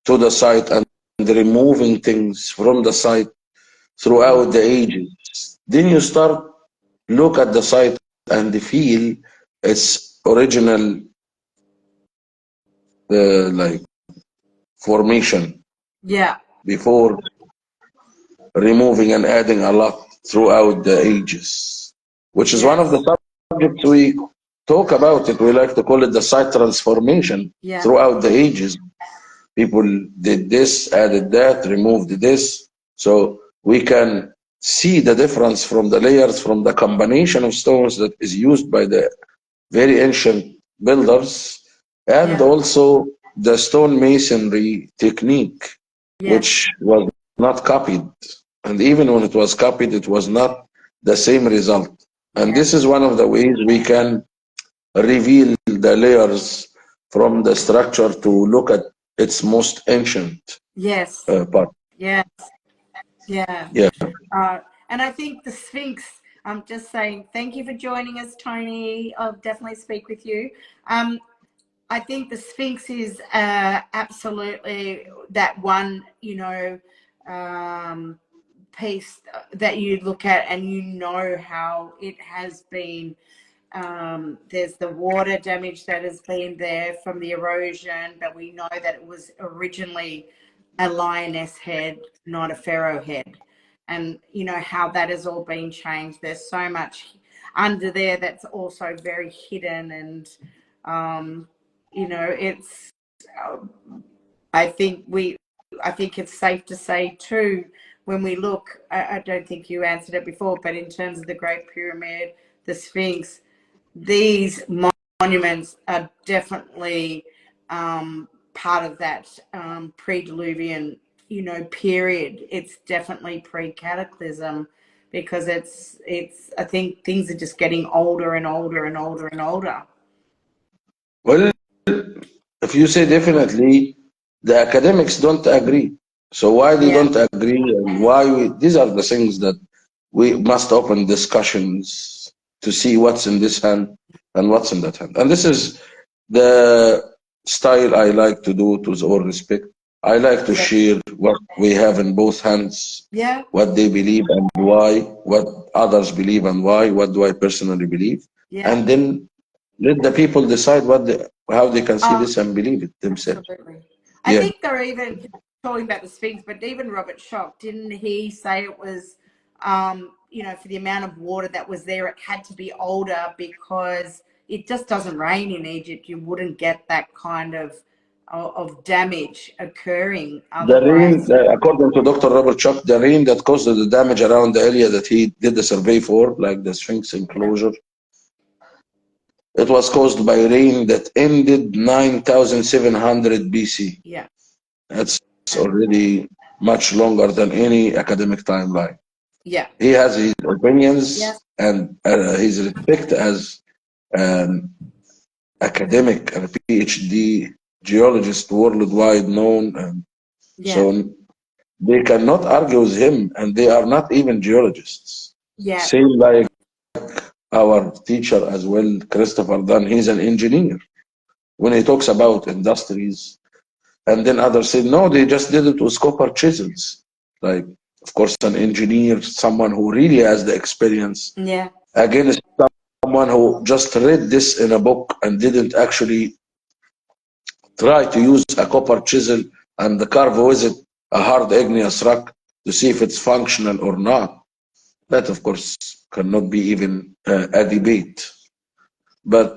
to the site and removing things from the site throughout the ages, then you start look at the site and feel its original like formation yeah, before removing and adding a lot throughout the ages, which is one of the yes, subjects we talk about it. We like to call it the site transformation yeah, throughout the ages. People did this, added that, removed this. So we can see the difference from the layers, from the combination of stones that is used by the very ancient builders, and yeah, also the stone masonry technique, yes, which was not copied. And even when it was copied, it was not the same result. And yeah, this is one of the ways we can reveal the layers from the structure to look at its most ancient yes, part. yes, yeah. Yeah. And I think the Sphinx, I'm just saying, thank you for joining us, Tony. I'll definitely speak with you. I think the Sphinx is absolutely that one, you know, piece that you look at and you know how it has been. There's the water damage that has been there from the erosion, but we know that it was originally a lioness head, not a pharaoh head. And you know how that has all been changed. There's so much under there that's also very hidden, and you know, it's. I think it's safe to say too, when we look. I don't think you answered it before, but in terms of the Great Pyramid, the Sphinx, these monuments are definitely part of that pre-Diluvian, you know, period. It's definitely pre-cataclysm, because it's. I think things are just getting older and older and older and older. Well, if you say definitely, the academics don't agree. So why they Yeah, don't agree and why these are the things that we must open discussions to see what's in this hand and what's in that hand. And this is the style I like to do, with all respect. I like to yeah, share what we have in both hands, yeah, what they believe and why, what others believe and why, what do I personally believe, yeah. and then let the people decide how they can see Oh, this and believe it themselves. absolutely. I Yeah. think they're even talking about the Sphinx, but even Robert Schoch, didn't he say it was, you know, for the amount of water that was there, it had to be older because it just doesn't rain in Egypt. You wouldn't get that kind of damage occurring The rain, otherwise. according to Dr. Robert Chuck, the rain that caused the damage around the area that he did the survey for, like the Sphinx Yeah, enclosure, it was caused by rain that ended 9,700 BC. yeah, That's already much longer than any academic timeline. yeah, He has his yeah, opinions and his respect as an academic and a PhD geologist worldwide known. And yeah, so they cannot argue with him, and they are not even geologists. yeah, Same like our teacher as well, Christopher Dunn, he's an engineer. When he talks about industries, and then others say, no, they just did it with copper chisels. Like, of course, an engineer, someone who really has the experience, Yeah. against someone who just read this in a book and didn't actually try to use a copper chisel and carve with it a hard igneous rock to see if it's functional or not. That, of course, cannot be even a debate. But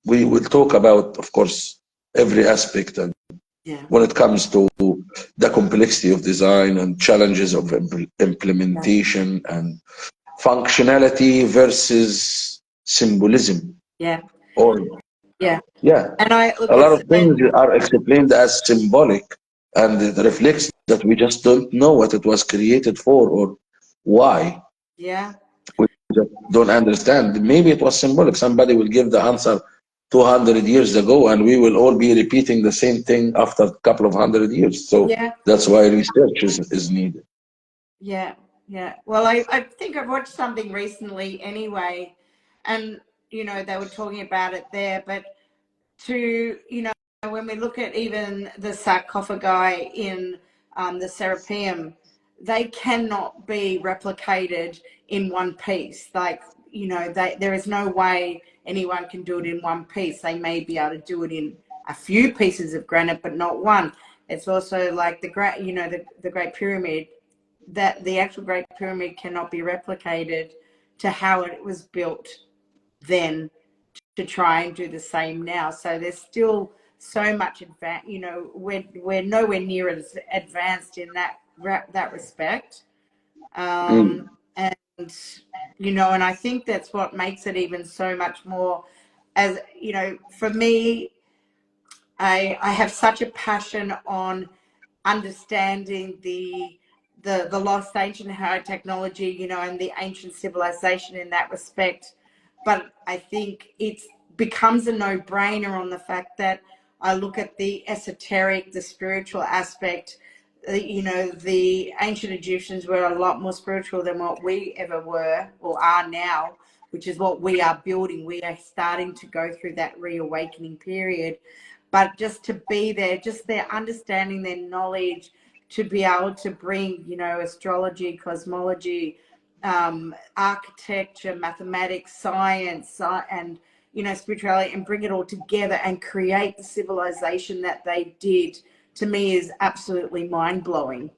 we will talk about, of course, every aspect, and Yeah. when it comes to the complexity of design and challenges of implementation and functionality versus symbolism. Yeah. Or, Yeah. yeah, And I look a lot as of things are explained as symbolic, and it reflects that we just don't know what it was created for or why. yeah. We just don't understand. Maybe it was symbolic. Somebody will give the answer 200 years ago, and we will all be repeating the same thing after a couple of hundred years. So Yeah. that's why research is needed. Yeah. Yeah. Well, I think I watched something recently anyway, and they were talking about it there, but when we look at even the sarcophagi in the Serapeum, they cannot be replicated in one piece. Like, there is no way anyone can do it in one piece. They may be able to do it in a few pieces of granite, but not one. It's also like the Great Pyramid, that the actual Great Pyramid cannot be replicated to how it was built then, to try and do the same now. So there's still so much we're nowhere near as advanced in that respect. Mm. And and I think that's what makes it even so much more, as for me, I have such a passion on understanding the lost ancient high technology, and the ancient civilization in that respect. But I think it becomes a no-brainer on the fact that I look at the esoteric, the spiritual aspect. The ancient Egyptians were a lot more spiritual than what we ever were or are now, which is what we are building. We are starting to go through that reawakening period. But just to be there, just their understanding, their knowledge, to be able to bring, astrology, cosmology, architecture, mathematics, science, and spirituality, and bring it all together and create the civilization that they did, to me is absolutely mind-blowing.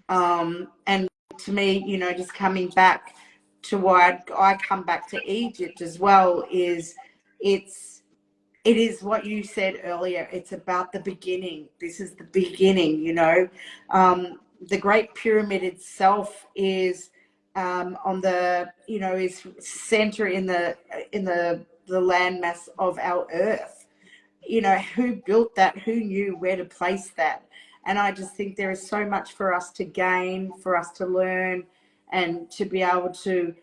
And to me, just coming back to why I come back to Egypt as well, is it is what you said earlier. It's about the beginning. This is the beginning, the Great Pyramid itself is on the, is center in the landmass of our earth. Who built that? Who knew where to place that? And I just think there is so much for us to gain, for us to learn, and to be able to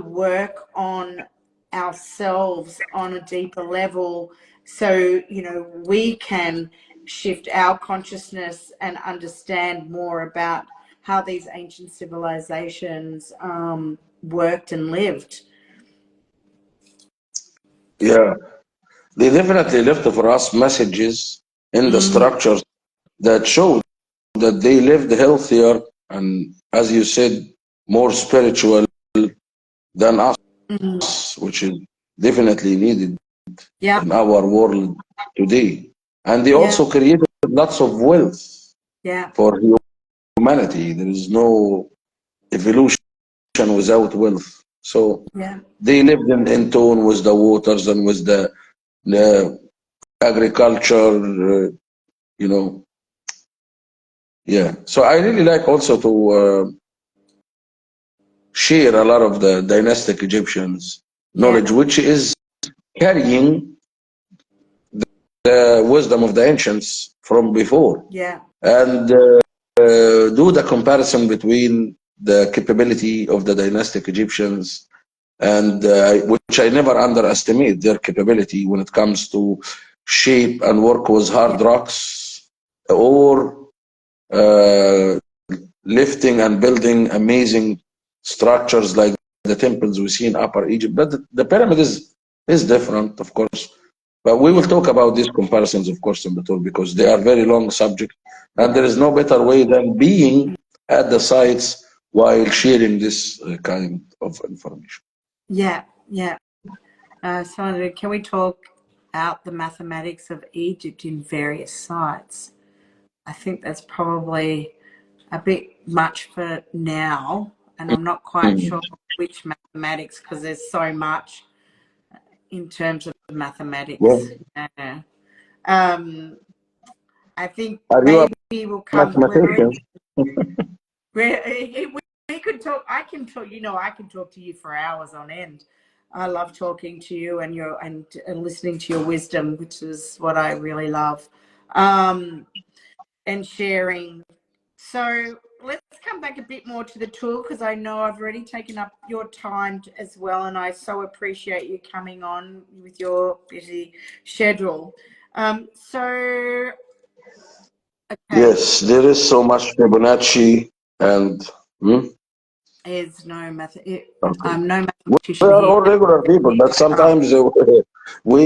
work on ourselves on a deeper level, so we can shift our consciousness and understand more about how these ancient civilizations worked and lived. Yeah, they definitely left for us messages in the structures that show that they lived healthier and, as you said, more spiritual than us, which is definitely needed Yeah. in our world today. And they Yeah. also created lots of wealth Yeah. for humanity. There is no evolution without wealth. So Yeah. they lived in tune with the waters and with the agriculture, you know. Yeah. So I really like also to share a lot of the dynastic Egyptians Yeah. knowledge, which is carrying the wisdom of the ancients from before, Yeah. and do the comparison between the capability of the dynastic Egyptians and which I never underestimate their capability when it comes to shape and work with hard rocks, or uh, lifting and building amazing structures like the temples we see in Upper Egypt. But the pyramid is different, of course. But we will Yeah. talk about these comparisons, of course, in the tour, because they are very long subject, and Yeah. there is no better way than being at the sites while sharing this kind of information. Yeah, yeah. So can we talk out the mathematics of Egypt in various sites? I think that's probably a bit much for now, and I'm not quite Mhm. sure which mathematics, because there's so much in terms of Well, mathematics. Um, I think are you a maybe we'll come mathematician? we could talk. I can talk. I can talk to you for hours on end. I love talking to you and listening to your wisdom, which is what I really love, and sharing. So let's come back a bit more to the tool, because I know I've already taken up your time as well, and I so appreciate you coming on with your busy schedule. So okay, Yes, there is so much Fibonacci and is no math. okay. I'm no We mathematician are here. all regular people, but sometimes we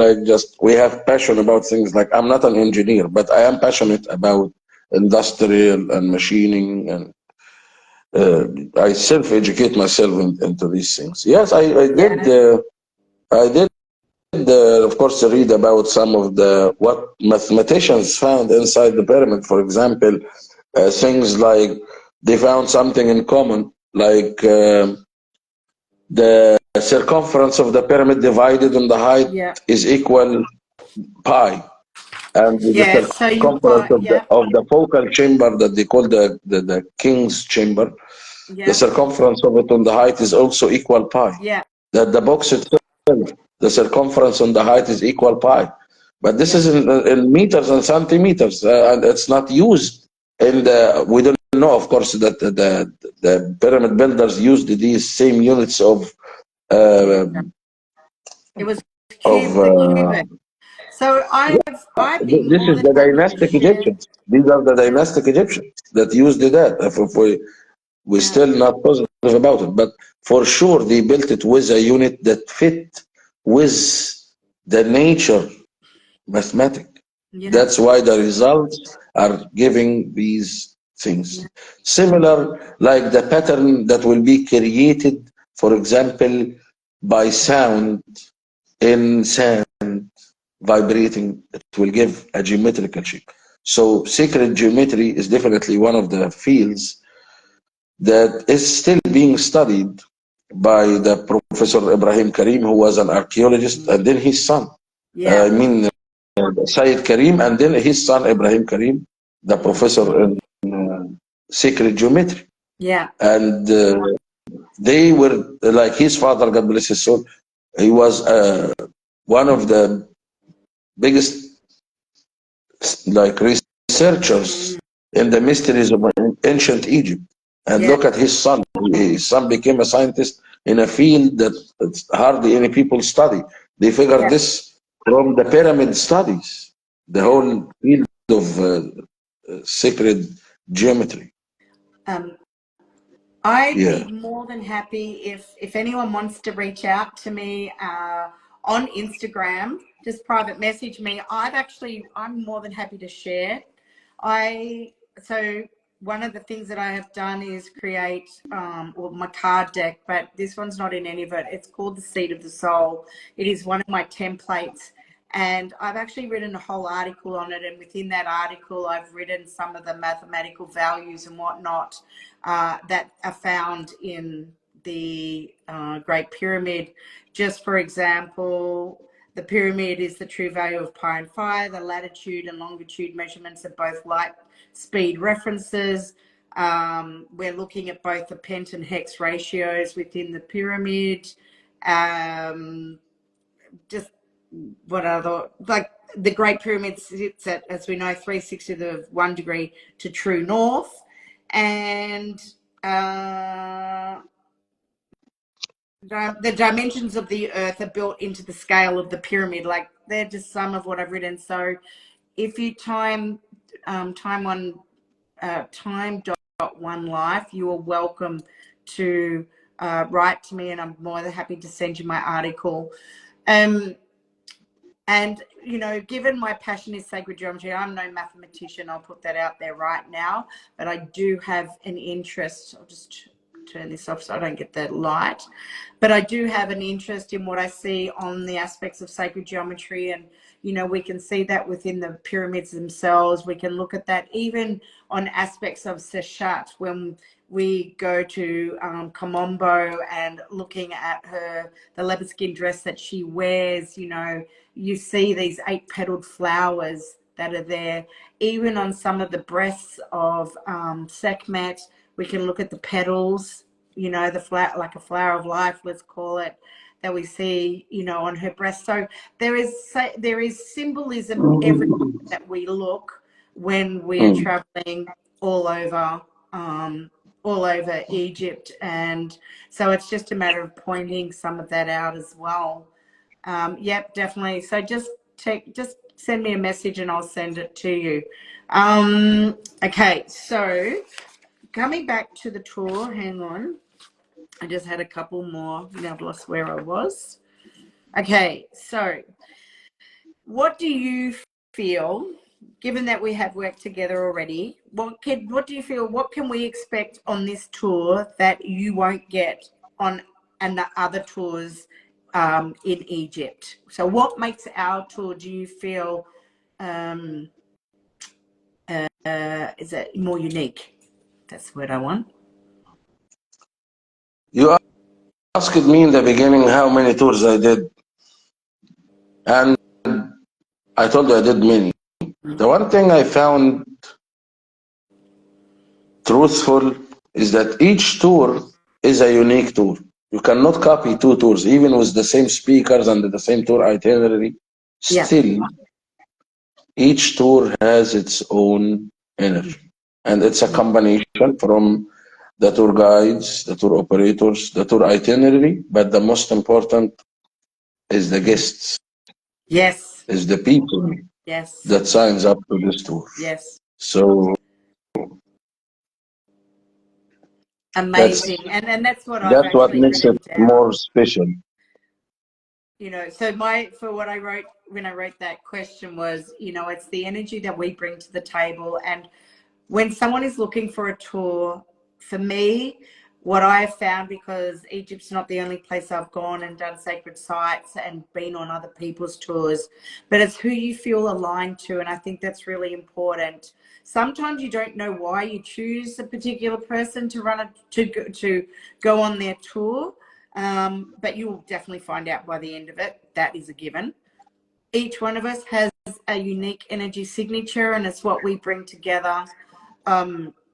like just we have passion about things. Like I'm not an engineer, but I am passionate about industrial and machining, and I self-educate myself into these things. Yes, I did. Yeah, I did, of course, read about some of the what mathematicians found inside the pyramid. For example, things like they found something in common, like the circumference of the pyramid divided on the height yeah, is equal pi, and the yeah. So you've circumference got, yeah, of the focal chamber that they call the king's chamber, the yeah, circumference of it on the height is also equal pi. yeah, That the box itself, the circumference on the height is equal pi. But this yeah, is in meters and centimeters, and it's not used. And we don't know, of course, that the pyramid builders used these same units yeah. uh, It was of the cubit. So I've been this more is than the happy to dynastic share. Egyptians. These are the dynastic Egyptians that used that. If we're Yeah, still not positive about it, but for sure they built it with a unit that fit with the nature mathematic. yeah, That's why the results are giving these yeah, things. Similar, like the pattern that will be created, for example, by sound in sand vibrating, it will give a geometrical shape. So sacred geometry is definitely one of the fields that is still being studied by the Professor Ibrahim Karim, who was an archaeologist, and then his son. yeah, I mean, Sayyid Karim, and then his son Ibrahim Karim, the professor in sacred geometry. yeah, And they were like his father, God bless his soul. He was one of the biggest like researchers in the mysteries of ancient Egypt. And yeah, look at his son. His son became a scientist in a field that hardly any people study. They figured yeah. this from the pyramid studies, the Yeah. whole field of sacred geometry. Um, I'd be Yeah. more than happy if anyone wants to reach out to me on Instagram, just private message me. I'm more than happy to share. I so one of the things that I have done is create well, my card deck, but this one's not in any of it. It's called the Seed of the Soul. It is one of my templates. And I've actually written a whole article on it. And within that article, I've written some of the mathematical values and whatnot that are found in the Great Pyramid. Just for example, the pyramid is the true value of pi and phi. The latitude and longitude measurements are both light speed references. We're looking at both the pent and hex ratios within the pyramid. Just what other, like the Great Pyramid sits at, as we know, 360 of 1 degree to true north. And the dimensions of the earth are built into the scale of the pyramid. Like they're just some of what I've written. So if you time dot one life, you are welcome to write to me, and I'm more than happy to send you my article. And you know, given my passion is sacred geometry, I'm no mathematician, I'll put that out there right now, but I do have an interest. I'll just turn this off so I don't get that light. But I do have an interest in what I see on the aspects of sacred geometry. And, you know, we can see that within the pyramids themselves. We can look at that even on aspects of Seshat when we go to Komombo and looking at the leopard skin dress that she wears, you know, you see these 8-petaled flowers that are there. Even on some of the breasts of Sekhmet, we can look at the petals, you know, the flower, like a flower of life, let's call it, that we see, you know, on her breast. So there is symbolism everywhere that we look when we are traveling all over Egypt. And so it's just a matter of pointing some of that out as well. Yep, definitely. So just send me a message and I'll send it to you. Okay, so coming back to the tour, hang on. I just had a couple more. Now I've lost where I was. Okay, so what do you feel, given that we have worked together already, what do you feel, what can we expect on this tour that you won't get on and the other tours in Egypt? So what makes our tour, do you feel, is it more unique? That's the word I want. You asked me in the beginning how many tours I did, and I told you I did many. The one thing I found truthful is that each tour is a unique tour. You cannot copy 2 tours, even with the same speakers and the same tour itinerary. Still, each tour has its own energy. And it's a combination from the tour guides, the tour operators, the tour itinerary, but the most important is the guests. Yes. Is the people that signs up to this tour. Yes. So amazing. And that's what I've that's what actually makes it down. more special. You know, so for what I wrote when I wrote that question was, you know, it's the energy that we bring to the table. And when someone is looking for a tour, for me, what I have found, because Egypt's not the only place I've gone and done sacred sites and been on other people's tours, but it's who you feel aligned to. And I think that's really important. Sometimes you don't know why you choose a particular person to go on their tour, but you will definitely find out by the end of it. That is a given. Each one of us has a unique energy signature, and it's what we bring together.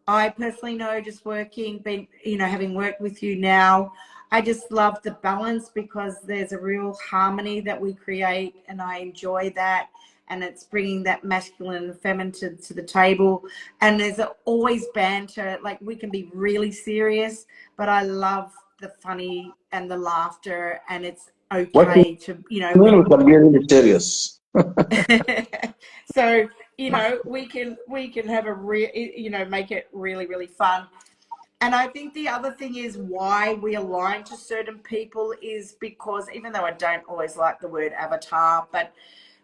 I personally know, just having worked with you now, I just love the balance because there's a real harmony that we create, and I enjoy that. And it's bringing that masculine and feminine to the table. And there's always banter. Like, we can be really serious, but I love the funny and the laughter, and it's okay to, you know. We can be really serious. So, you know, we can have make it really, really fun. And I think the other thing is why we align to certain people is because, even though I don't always like the word avatar, but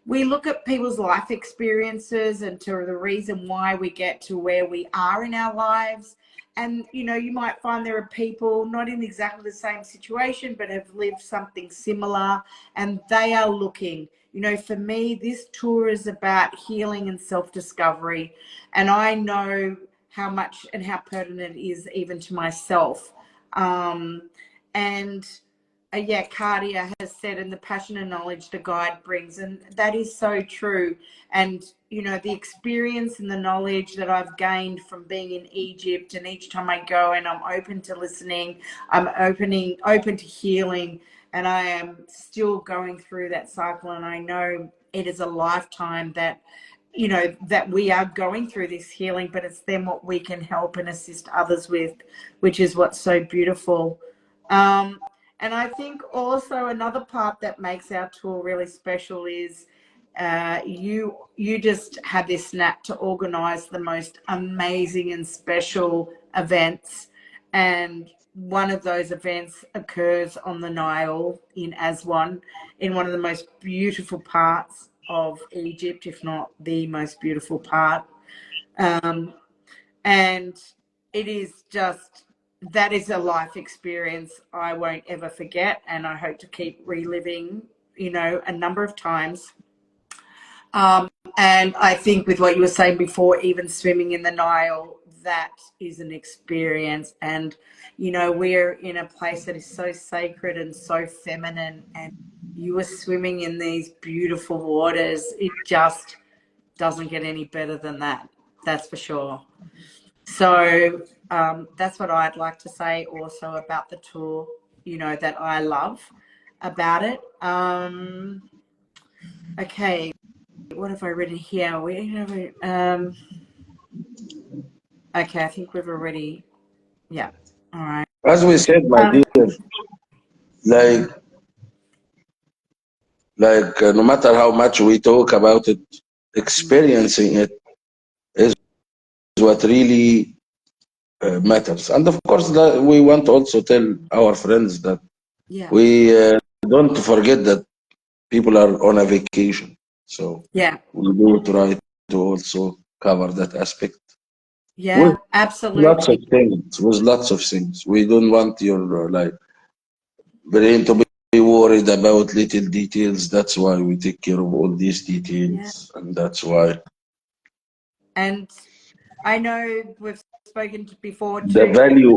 we look at people's life experiences and to the reason why we get to where we are in our lives. And, you know, you might find there are people not in exactly the same situation, but have lived something similar, and they are looking. You know, for me, this tour is about healing and self-discovery. And I know how much and how pertinent it is even to myself. Cardia has said, and the passion and knowledge the guide brings, and that is so true. And, you know, the experience and the knowledge that I've gained from being in Egypt, and each time I go and I'm open to listening, I'm open to healing, and I am still going through that cycle. And I know it is a lifetime that, you know, that we are going through this healing, but it's then what we can help and assist others with, which is what's so beautiful. And I think also another part that makes our tour really special is you just have this knack to organise the most amazing and special events. And one of those events occurs on the Nile in Aswan, in one of the most beautiful parts of Egypt, if not the most beautiful part. And it is just, that is a life experience I won't ever forget, and I hope to keep reliving, you know, a number of times. And I think with what you were saying before, even swimming in the Nile, that is an experience. And, you know, we're in a place that is so sacred and so feminine, and you are swimming in these beautiful waters. It just doesn't get any better than that. That's for sure. So that's what I'd like to say also about the tour, you know, that I love about it. Okay, what have I written here? Okay, I think we've already, yeah, all right. As we said, my dear, like no matter how much we talk about it, experiencing it is what really matters. And of course, that we want to also tell our friends that Yeah, we don't forget that people are on a vacation. So yeah, we do try to also cover that aspect with yeah, lots of absolutely. things. With lots of things, we don't want your like brain to be worried about little details. That's why we take care of all these Yeah. details, and that's why And I know we've spoken before the too. value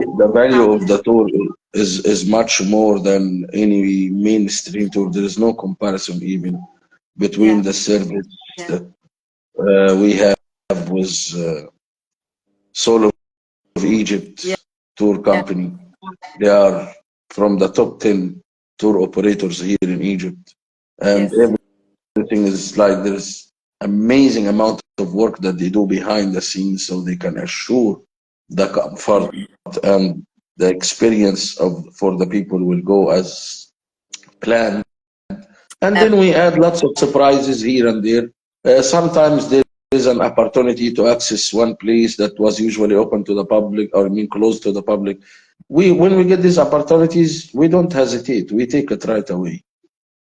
Um, of the tour is much more than any mainstream tour. There is no comparison even between yeah, the service yeah, that we have with Soul of Egypt yeah, tour yeah, company. They are from the top 10 tour operators here in Egypt, and yes, everything is like there's amazing amount of work that they do behind the scenes so they can assure the comfort yeah, and the experience of for the people will go as planned. And ab- then we add lots of surprises here and there. Sometimes there is an opportunity to access one place that was usually open to the public, or I mean closed to the public. When we get these opportunities, we don't hesitate. We take it right away.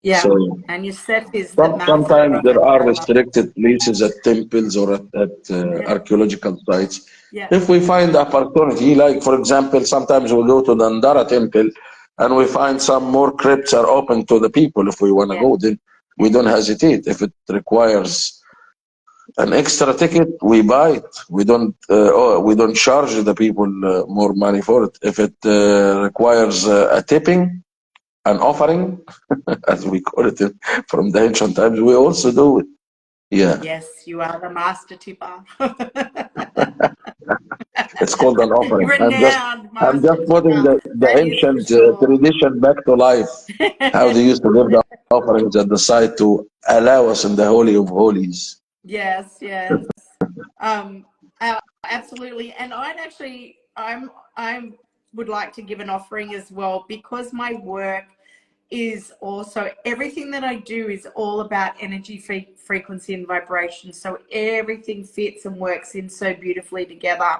yeah. So And Yousef is the master sometimes of there it. are I love it. restricted places at temples or at Yeah, archaeological sites. yeah, If we find the opportunity, like for example, sometimes we go to the Ndara temple and we find some more crypts are open to the people. If we want to yeah, go, then we don't hesitate. If it requires an extra ticket, we buy it. We don't charge the people more money for it. If it requires a tipping, an offering, as we call it from the ancient times, we also do it. Yeah, yes, you are the master tipper. it's called an offering. Renowned I'm master just putting tipper. the That is for ancient sure. tradition back to life. How they used to give the offerings at the site to allow us in the Holy of Holies. Yes, yes. Um, absolutely. And I'd actually, I would like to give an offering as well, because my work is also, everything that I do is all about energy, frequency, and vibration. So everything fits and works in so beautifully together.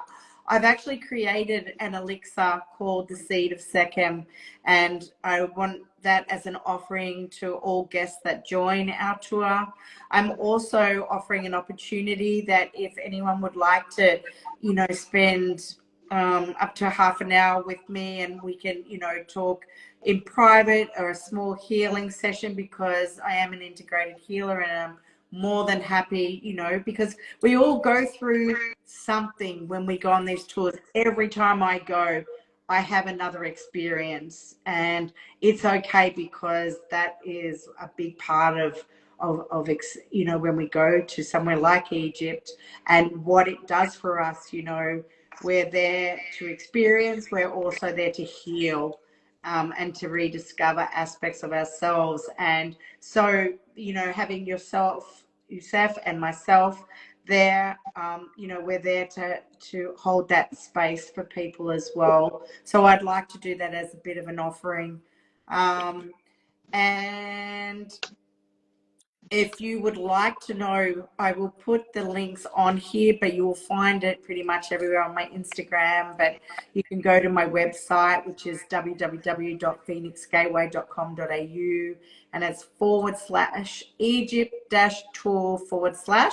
I've actually created an elixir called the Seed of Sekhem, and I want that as an offering to all guests that join our tour. I'm also offering an opportunity that if anyone would like to, you know, spend up to half an hour with me, and we can, you know, talk in private, or a small healing session, because I am an integrated healer, and I'm more than happy, you know, because we all go through something when we go on these tours. Every time I go, I have another experience, and it's okay, because that is a big part of you know, when we go to somewhere like Egypt and what it does for us. You know, we're there to experience, we're also there to heal, and to rediscover aspects of ourselves. And so, you know, having yourself, Yousef, and myself there, you know, we're there to hold that space for people as well. So I'd like to do that as a bit of an offering. And if you would like to know, I will put the links on here, but you will find it pretty much everywhere on my Instagram. But you can go to my website, which is www.phoenixgateway.com.au, and it's /Egypt-tour/.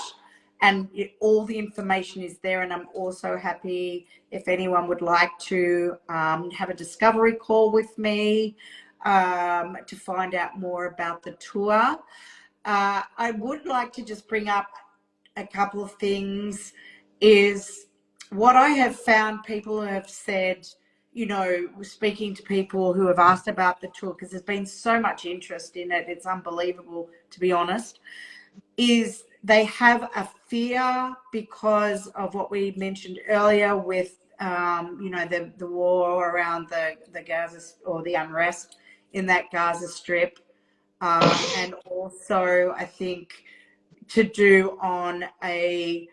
And all the information is there. And I'm also happy if anyone would like to have a discovery call with me to find out more about the tour. I would like to just bring up a couple of things. Is what I have found, people who have said, you know, speaking to people who have asked about the tour, because there's been so much interest in it, it's unbelievable, to be honest, is they have a fear because of what we mentioned earlier with, you know, the war around the Gaza, or the unrest in that Gaza Strip. And also, I think, to do on a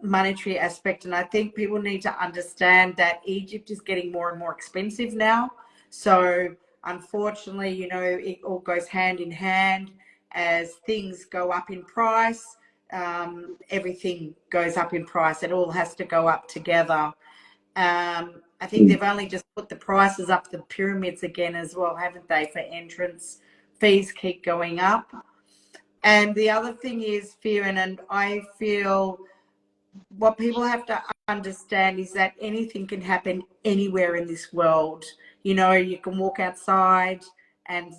monetary aspect. And I think people need to understand that Egypt is getting more and more expensive now. So unfortunately, you know, it all goes hand in hand. As things go up in price, everything goes up in price. It all has to go up together. I think they've only just put the prices up the pyramids again as well, haven't they, for entrance? Fees keep going up. And the other thing is fear, and I feel what people have to understand is that anything can happen anywhere in this world. You know, you can walk outside and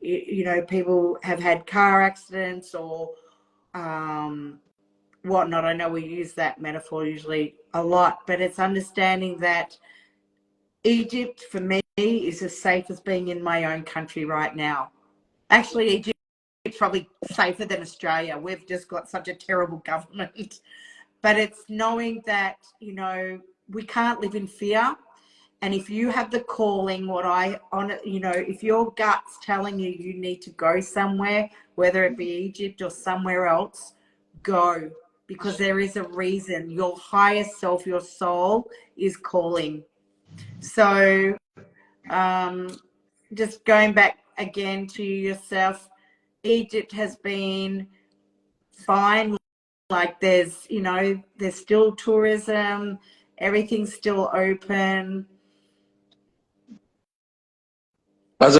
you know, people have had car accidents or whatnot. I know we use that metaphor usually a lot, but it's understanding that Egypt, for me, is as safe as being in my own country right now. Actually, Egypt is probably safer than Australia. We've just got such a terrible government. But it's knowing that, you know, we can't live in fear. And if you have the calling, you know, if your gut's telling you you need to go somewhere, whether it be Egypt or somewhere else, go. Because there is a reason. Your higher self, your soul, is calling. So just going back again to yourself, Egypt has been fine. Like there's, you know, there's still tourism, everything's still open. As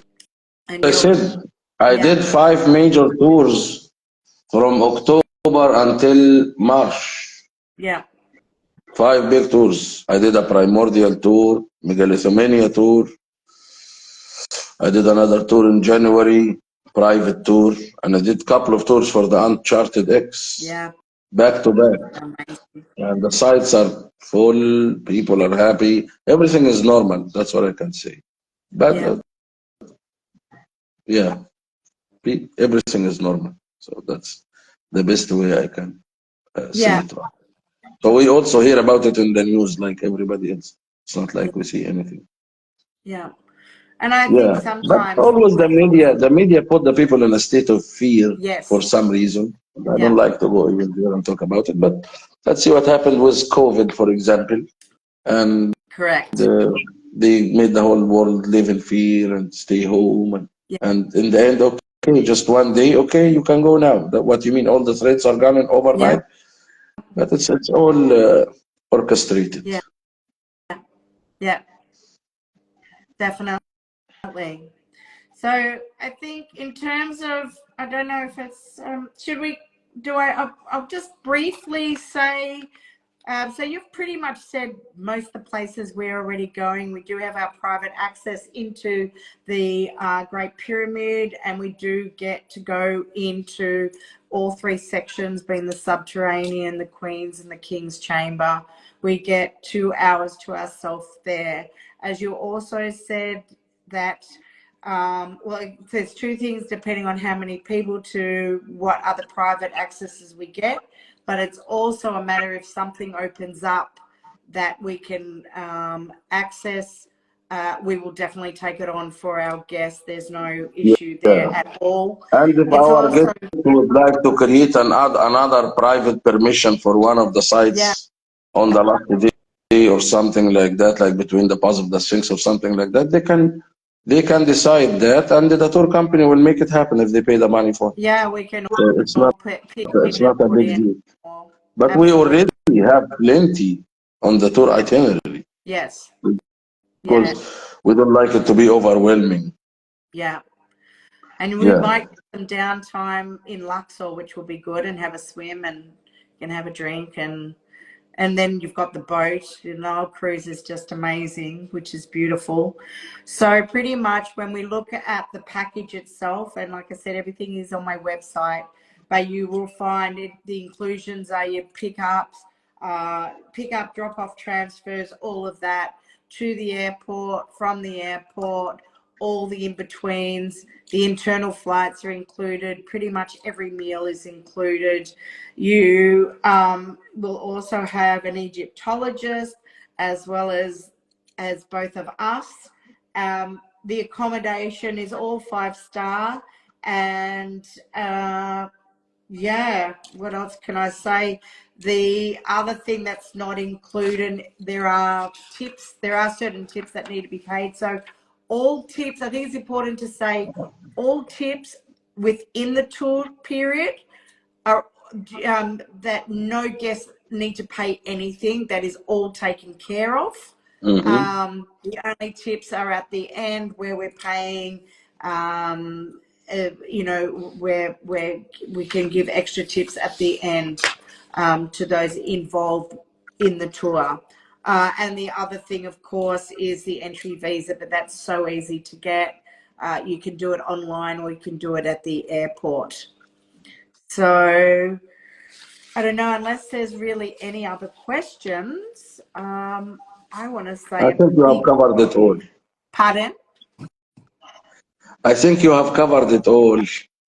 I said, I did 5 major tours from October until March. Yeah. 5 big tours. I did a primordial tour, megalithomania tour. I did another tour in January, private tour, and I did a couple of tours for the Uncharted X. Yeah. Back to back. Amazing. And the sites are full, people are happy, everything is normal. That's what I can say. But yeah, everything is normal. So that's the best way I can see it. So we also hear about it in the news like everybody else. It's not like we see anything. Yeah. And I think But sometimes always the media put the people in a state of fear for some reason. I don't like to go even there and talk about it, but let's see what happened with COVID, for example. And correct. They made the whole world live in fear and stay home. And in the end, okay, just one day, okay, you can go now. What you mean? All the threats are gone overnight? But it's all orchestrated. Yeah. Definitely. So I think in terms of, I don't know if it's, I'll just briefly say, so you've pretty much said most of the places we're already going. We do have our private access into the Great Pyramid, and we do get to go into all 3 sections, being the subterranean, the Queen's and the King's Chamber. We get 2 hours to ourselves there. As you also said that, well, there's 2 things depending on how many people to what other private accesses we get. But it's also a matter if something opens up that we can access, we will definitely take it on for our guests. There's no issue there at all. And if our guest would like to create another private permission for one of the sites on the last day or something like that, like between the pass of the Sphinx or something like that, they can they can decide that, and the tour company will make it happen if they pay the money for it. Yeah, we can So all pitch it's in and not a put big in. deal. But we Absolutely. already have plenty on the tour itinerary Yes. because Yeah. we don't like it to be overwhelming. Yeah. And we Yeah. might get some downtime in Luxor, which will be good, and have a swim and can have a drink, and then you've got the boat. The Nile cruise is just amazing, which is beautiful. So pretty much when we look at the package itself, and like I said, everything is on my website, but you will find it, the inclusions are your pickups, pickup, drop-off transfers, all of that to the airport, from the airport, all the in-betweens. The internal flights are included. Pretty much every meal is included. You will also have an Egyptologist as well as both of us. The accommodation is all 5-star, and yeah, what else can I say? The other thing that's not included, there are tips. There are certain tips that need to be paid. So all tips, I think it's important to say, all tips within the tour period are that no guests need to pay anything. That is all taken care of. The only tips are at the end where we're paying, you know, where we can give extra tips at the end to those involved in the tour. And the other thing, of course, is the entry visa, but that's so easy to get. You can do it online or you can do it at the airport. So I don't know, unless there's really any other questions. I want to say I think you have covered it all. Pardon? I think you have covered it all.